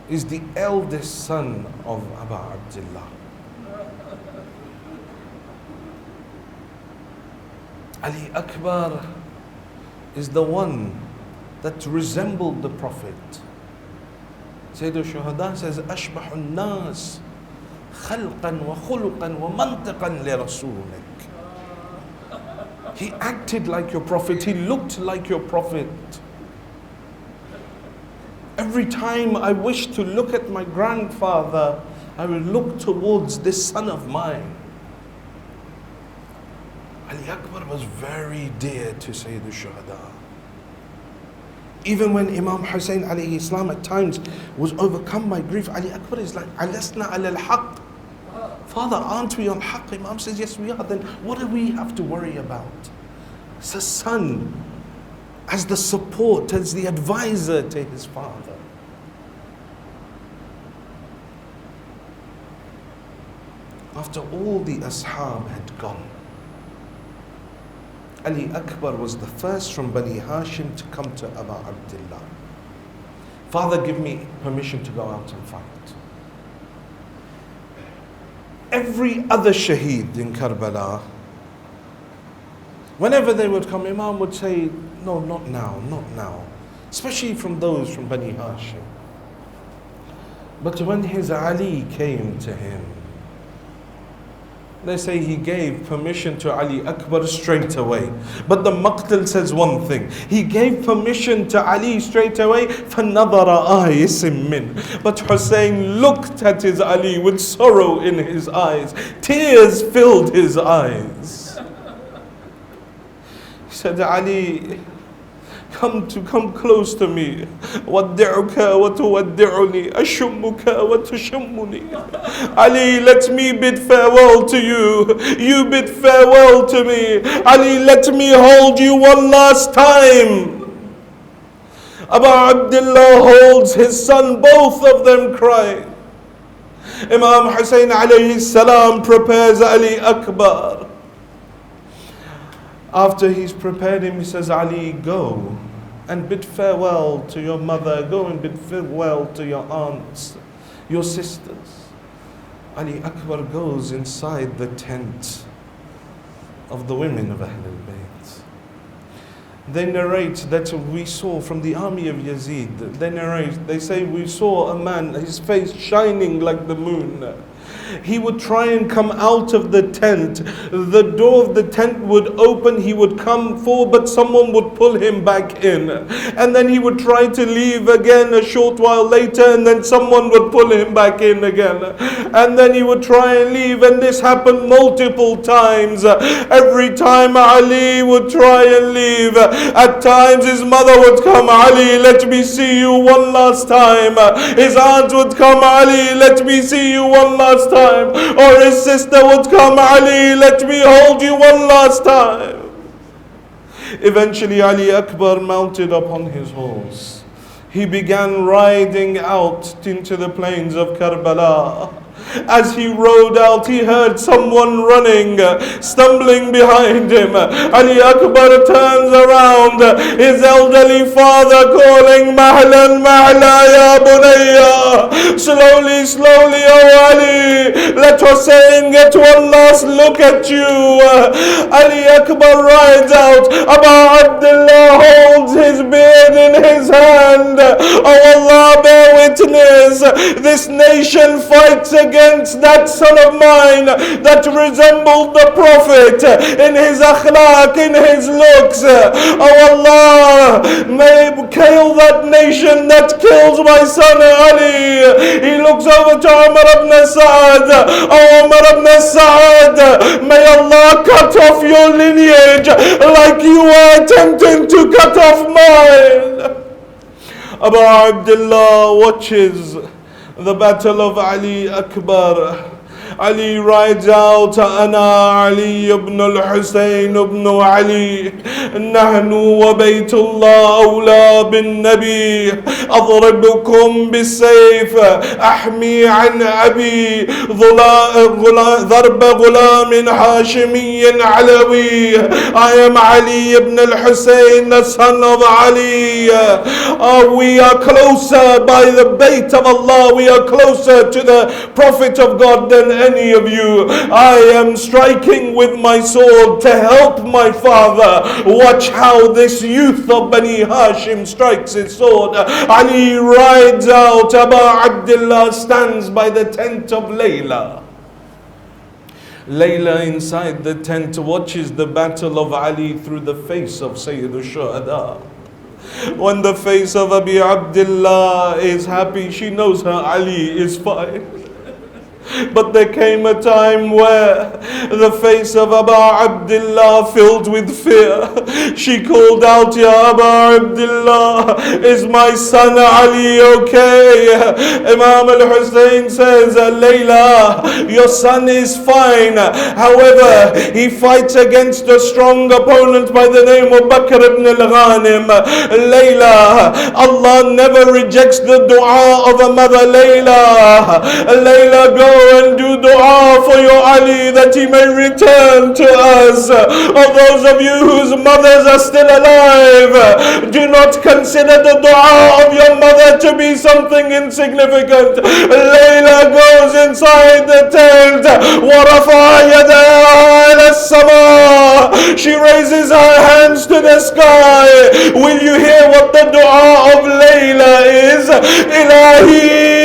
is the eldest son of Abu Abdullah. Ali Akbar is the one that resembled the Prophet. Sayyid al-Shuhada says, أشبح الناس خلقا وخلقا ومنطقا لرسولك. He acted like your Prophet, he looked like your Prophet. Every time I wish to look at my grandfather, I will look towards this son of mine. Ali Akbar was very dear to Sayyid al-Shuhada. Even when Imam Hussein alayhi salam at times was overcome by grief, Ali Akbar is like, Alasna ala al-haq. Father, aren't we on haq? Imam says, yes we are. Then what do we have to worry about? It's a son as the support, as the advisor to his father. After all the ashab had gone, Ali Akbar was the first from Bani Hashim to come to Abu Abdullah. Father, give me permission to go out and fight. Every other shaheed in Karbala, whenever they would come, Imam would say, no, not now, not now. Especially from those from Bani Hashim. But when his Ali came to him, they say he gave permission to Ali Akbar straight away. But the Maqtal says one thing. He gave permission to Ali straight away. فَنَظَرَ آيِسٍ مِّنْ. But Hussein looked at his Ali with sorrow in his eyes. Tears filled his eyes. He said, Ali, come close to me. وَدِّعُكَ وَتُوَدِّعُنِي أَشُمُّكَ وَتُشُمُّنِي. Ali, let me bid farewell to you. You bid farewell to me. Ali, let me hold you one last time. Abu Abdullah holds his son, both of them cry. Imam Hussein alayhi salam prepares Ali Akbar. After he's prepared him, he says, Ali, go and bid farewell to your mother. Go and bid farewell to your aunts, your sisters. Ali Akbar goes inside the tent of the women of Ahlul Bayt. They narrate that we saw from the army of Yazid, they say we saw a man, his face shining like the moon. He would try and come out of the tent. The door of the tent would open. He would come forward, but someone would pull him back in. And then he would try to leave again a short while later, and then someone would pull him back in again. And then he would try and leave, and this happened multiple times. Every time Ali would try and leave. At times his mother would come, Ali, let me see you one last time. His aunt would come, Ali, let me see you one last time. Or his sister would come, Ali, let me hold you one last time. Eventually Ali Akbar mounted upon his horse. He began riding out into the plains of Karbala. As he rode out, he heard someone running, stumbling behind him. Ali Akbar turns around, his elderly father calling, Mahlan, Mahla, ya bunayya. Slowly, slowly, oh Ali, let Hussein get one last look at you. Ali Akbar rides out. Abu Abdullah holds his beard in his hand. Oh Allah, bear witness, this nation fights against that son of mine that resembled the Prophet in his akhlaq, in his looks. Oh Allah, may kill that nation that kills my son Ali. He looks over to Umar ibn Sa'ad. Oh Umar ibn Sa'ad, may Allah cut off your lineage like you were attempting to cut off mine. Abu Abdullah watches the battle of Ali Akbar. Ali rides out, أنا علي بن الحسين بن علي نحن وبيت الله أولى بالنبي أضربكم بالسيف أحمي عن أبي ضرب غلام هاشمي علوي. I am Ali ibn al-Hussein, the son of Ali. We are closer by the Bayt of Allah, we are closer to the Prophet of God than any of you. I am striking with my sword to help my father. Watch how this youth of Bani Hashim strikes his sword. Ali rides out. Abu Abdullah stands by the tent of Layla. Layla inside the tent watches the battle of Ali through the face of Sayyid al-Shuhada. When the face of Abi Abdullah is happy, she knows her Ali is fine. But there came a time where the face of Abu Abdullah filled with fear. She called out, Ya Abu Abdullah, is my son Ali okay? Imam al-Hussein says, Layla, your son is fine. However, he fights against a strong opponent by the name of Bakr ibn al-Ghanim. Layla, Allah never rejects the dua of a mother. Layla, go and do dua for your Ali that he may return to us. Or those of you whose mothers are still alive, do not consider the dua of your mother to be something insignificant. Layla goes inside the tent. وَرَفَعَ يَدَيْهَا إِلَى السَّمَاءِ. She raises her hands to the sky. Will you hear what the dua of Layla is? Ilahi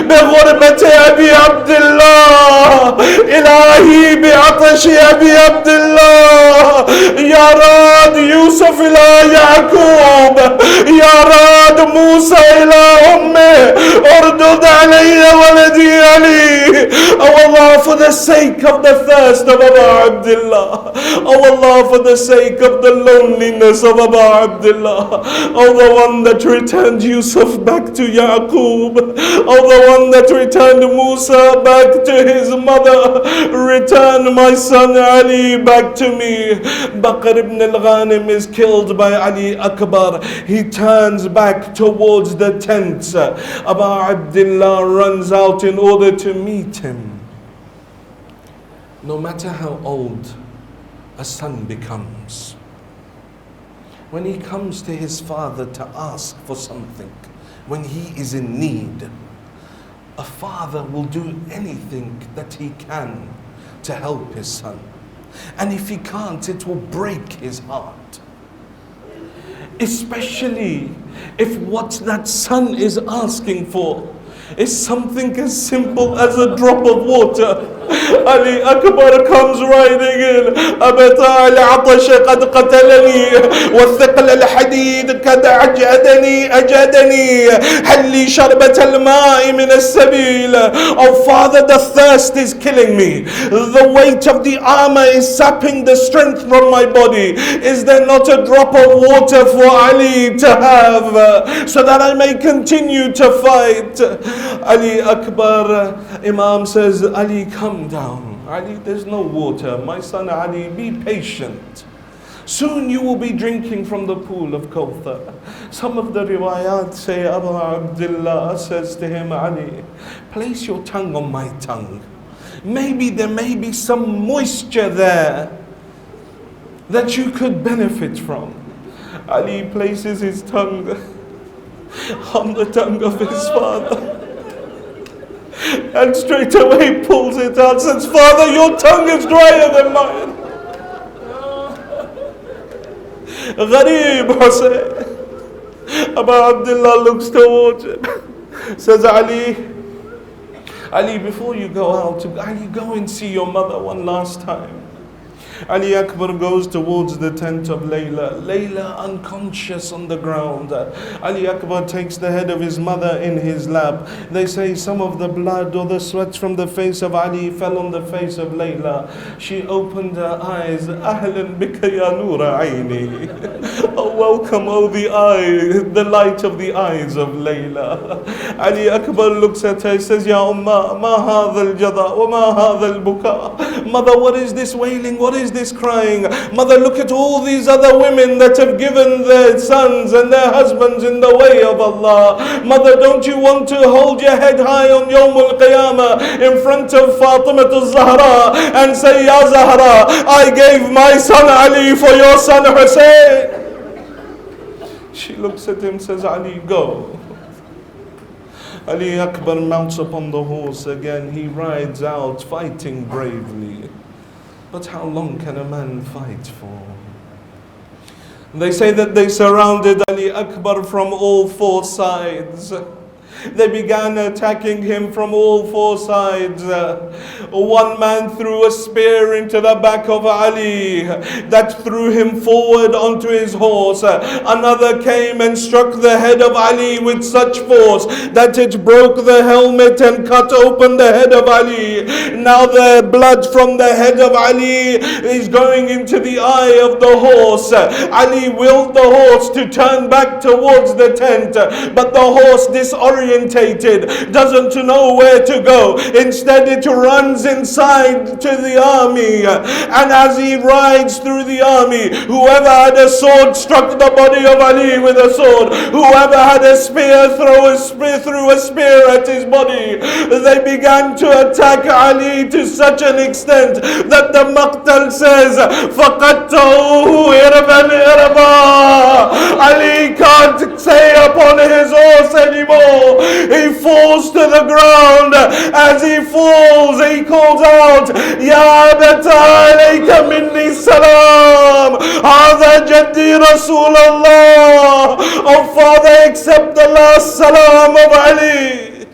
بغربة أبي عبد الله إلهي بعطش أبي عبد الله يا راد يوسف إلى يعقوب يا راد موسى إلى أمه اردد علي ولدي علي. Oh Allah, for the sake of the thirst of Abu Abdullah, oh Allah, for the sake of the loneliness of Abu Abdullah, oh the one that returned Yusuf back to Yaqub, oh the one that returned Musa back to his mother, return my son Ali back to me. Bakr ibn al-Ghanim is killed by Ali Akbar. He turns back towards the tents. Abu Abdullah runs out in order to meet him. No matter how old a son becomes, when he comes to his father to ask for something, when he is in need, a father will do anything that he can to help his son. And if he can't, it will break his heart. Especially if what that son is asking for is something as simple as a drop of water. Ali Akbar comes riding in. أبتاع العطش قد قتلني والثقل الحديد قد أجدني هل لي شربة الماء من السبيل. Oh Father, the thirst is killing me. The weight of the armor is sapping the strength from my body. Is there not a drop of water for Ali to have so that I may continue to fight? Ali Akbar, Imam says, Ali, come down. Ali, there's no water. My son Ali, be patient. Soon you will be drinking from the pool of Kawthar. Some of the riwayat say Abu Abdullah says to him, Ali, place your tongue on my tongue. Maybe there may be some moisture there that you could benefit from. Ali places his tongue on the tongue of his father. And straight away pulls it out, says, Father, your tongue is drier than mine. Gharib Hussein. Abu Abdullah looks towards him, says, Ali, before you go out, Ali, go and see your mother one last time. Ali Akbar goes towards the tent of Layla. Layla unconscious on the ground. Ali Akbar takes the head of his mother in his lap. They say some of the blood or the sweat from the face of Ali fell on the face of Layla. She opened her eyes. Ahlan bika ya nura aini. Oh, welcome, oh the eye, the light of the eyes of Layla. Ali Akbar looks at her and says, Ya Ummah, ma hadha al-jada wa ma hadha al-buka. Mother, what is this wailing? What is this crying? Mother, look at all these other women that have given their sons and their husbands in the way of Allah. Mother, don't you want to hold your head high on Yawm al-Qiyamah in front of Fatima al-Zahra and say, Ya Zahra, I gave my son Ali for your son Hussein. She looks at him and says, Ali, go. Ali Akbar mounts upon the horse again. He rides out fighting bravely. But how long can a man fight for? They say that they surrounded Ali Akbar from all four sides. They began attacking him from all four sides. One man threw a spear into the back of Ali that threw him forward onto his horse. Another came and struck the head of Ali with such force that it broke the helmet and cut open the head of Ali. Now the blood from the head of Ali is going into the eye of the horse. Ali willed the horse to turn back towards the tent, but the horse disoriented, doesn't know where to go. Instead it runs inside to the army, and as he rides through the army, whoever had a sword struck the body of Ali with a sword. Whoever had a spear threw a spear at his body. They began to attack Ali to such an extent that the Maqtal says, فَقَدْتَهُ إِرْبًا إِرْبًا. Ali can't stay upon his horse anymore. He falls to the ground. As he falls, he calls out, Ya abata alayka minni salam. Hada jaddi Rasulullah. Oh Father, accept the last salam of Ali.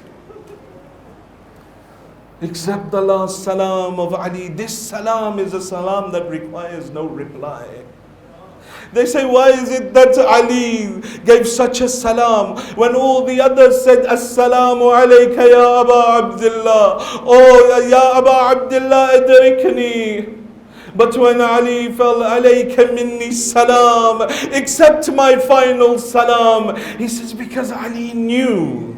Accept the last salam of Ali. This salam is a salam that requires no reply. They say, why is it that Ali gave such a salam when all the others said, Assalamu alayka ya Aba Abdullah. Oh, ya Aba Abdullah idrikni. But when Ali fell, alayka minni salam, accept my final salam. He says, because Ali knew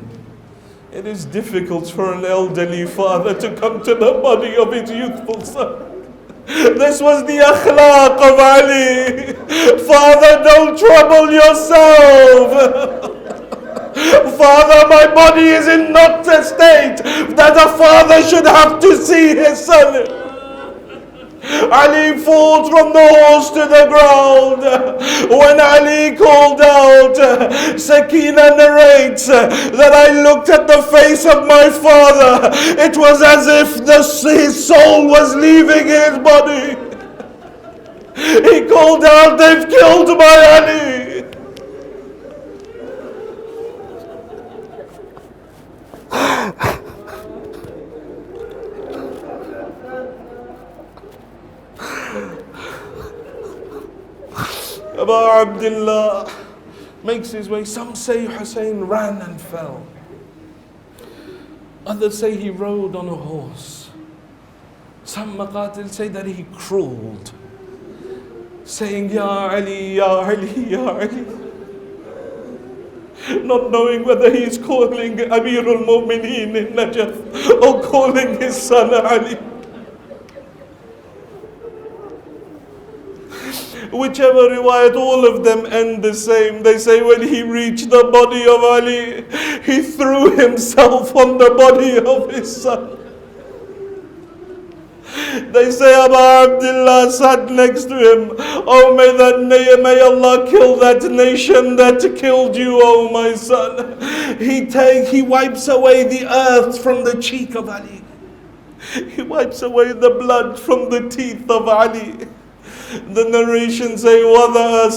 it is difficult for an elderly father to come to the body of his youthful son. This was the akhlaq of Ali. Father, don't trouble yourself. Father, my body is in not a state that a father should have to see his son. Ali falls from the horse to the ground. When Ali called out, Sakina narrates that I looked at the face of my father. It was as if his soul was leaving his body. He called out, they've killed my Ali. Abu Abdullah makes his way. Some say Hussein ran and fell. Others say he rode on a horse. Some maqatil say that he crawled, saying, Ya Ali, Ya Ali, Ya Ali. Not knowing whether he is calling Amirul Mu'mineen in Najaf or calling his son Ali. Whichever riwayat, all of them end the same. They say when he reached the body of Ali, he threw himself on the body of his son. They say Abu Abdullah sat next to him. Oh, may Allah kill that nation that killed you, oh my son. He wipes away the earth from the cheek of Ali. He wipes away the blood from the teeth of Ali. The narration say, وَضَعَ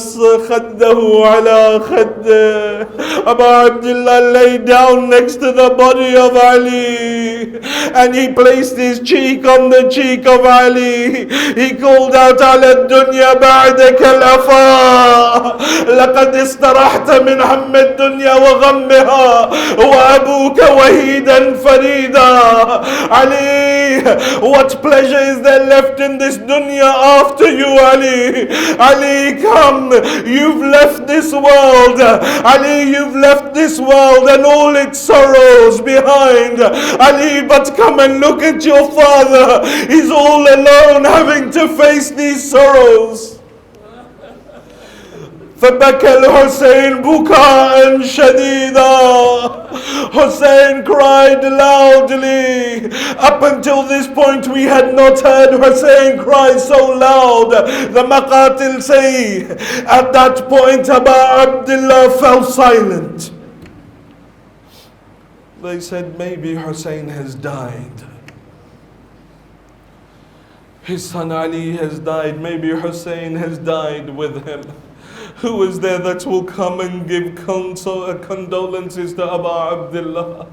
خَدَّهُ عَلَى خَدَّهُ. Abu Abdullah lay down next to the body of Ali, and he placed his cheek on the cheek of Ali. He called out, عَلَى الدُّنْيَا بَعْدَكَ الْأَفَا. لَقَدْ اسْتَرَحْتَ مِنْ هَمِّ الدُّنْيَا وَغَمِّهَا وَأَبُوكَ وَهِيدًا فَرِيدًا. Ali, what pleasure is there left in this dunya after you, Ali? Ali, come, you've left this world. Ali, you've left this world and all its sorrows behind. Ali, but come and look at your father. He's all alone having to face these sorrows. فبكى الحسين بكاء شديدا. Hussein cried loudly. Up until this point we had not heard Hussein cry so loud. The maqatil say at that point Abu Abdullah fell silent. They said maybe Hussein has died. His son Ali has died. Maybe Hussein has died with him. Who is there that will come and give condolences to Abu Abdullah?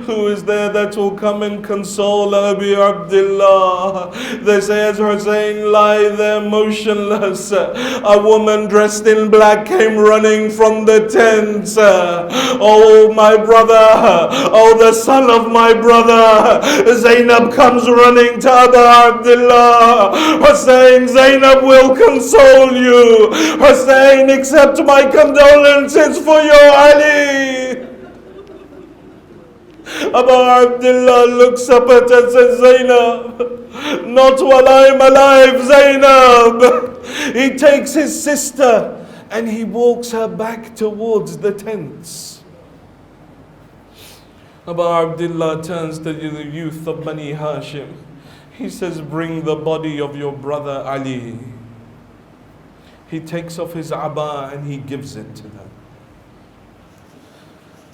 Who is there that will come and console Abu Abdullah? They say as Hussein lay there motionless, a woman dressed in black came running from the tent. Oh my brother, oh the son of my brother. Zainab comes running to Abu Abdullah. Hussein, Zainab will console you. Hussein, accept my condolences for your Ali. Abu Abdullah looks up at her and says, Zainab, not while I'm alive, Zainab. He takes his sister and he walks her back towards the tents. Abu Abdullah turns to the youth of Bani Hashim. He says, bring the body of your brother Ali. He takes off his abba and he gives it to them.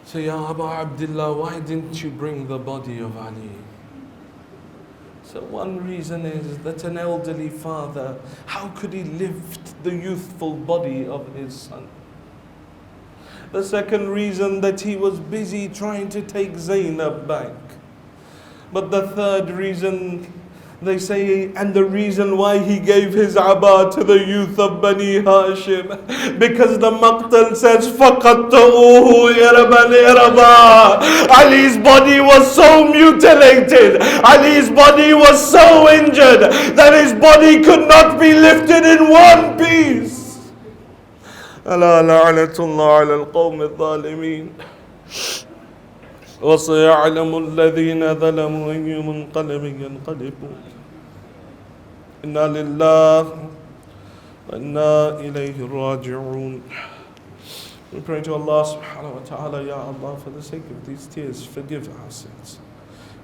So, Ya Abu Abdullah, why didn't you bring the body of Ali? So one reason is that an elderly father, how could he lift the youthful body of his son? The second reason that he was busy trying to take Zainab back. But the third reason, they say, and the reason why he gave his abba to the youth of Bani Hashim, because the Maqtal says, فَقَطَّعُوهُ إِرَبًا إِرَبًا. Ali's body was so mutilated, Ali's body was so injured, that his body could not be lifted in one piece. ألا لعنة الله على القوم الظالمين وسيعلم الذين ظلموا أي منقلب ينقلبون إنا لله وإنا إليه راجعون. We pray to Allah subhanahu wa ta'ala, Ya Allah, for the sake of these tears, forgive our sins.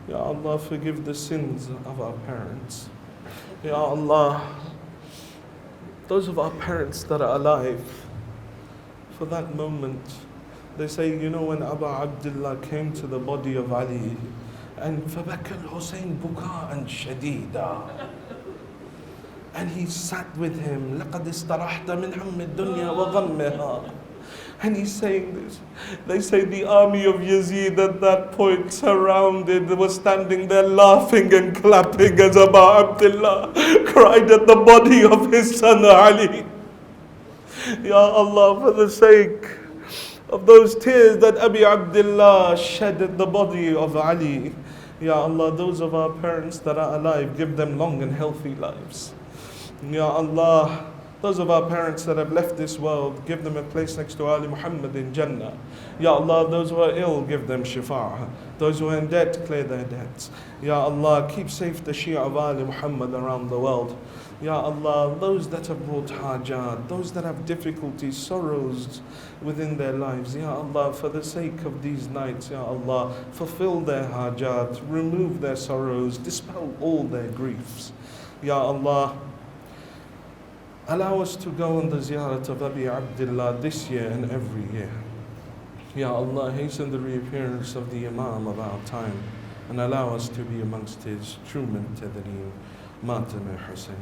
Ya Allah, forgive the sins of our parents. Ya Allah, those of our parents that are alive, for that moment, they say, you know, when Abu Abdullah came to the body of Ali, and فَبَكَى الْحُسَيْنِ بُكَاءً شَدِيدًا, and he sat with him, لَقَدْ اسْتَرَحْتَ مِنْ حَمِّ الدُّنْيَا وَغَمِّهَا. And he's saying this. They say the army of Yazid at that point surrounded, was standing there laughing and clapping as Abu Abdullah cried at the body of his son Ali. Ya Allah, for the sake of those tears that Abi Abdullah shed at the body of Ali, Ya Allah, those of our parents that are alive, give them long and healthy lives. Ya Allah, those of our parents that have left this world, give them a place next to Ali Muhammad in Jannah. Ya Allah, those who are ill, give them shifa'. Those who are in debt, clear their debts. Ya Allah, keep safe the Shia of Ali Muhammad around the world. Ya Allah, those that have brought hajat, those that have difficulties, sorrows within their lives, Ya Allah, for the sake of these nights, Ya Allah, fulfill their hajat, remove their sorrows, dispel all their griefs. Ya Allah, allow us to go on the ziyarat of Abi Abdullah this year and every year. Ya Allah, hasten the reappearance of the Imam of our time and allow us to be amongst his true muntadhireen. Matam Hussein.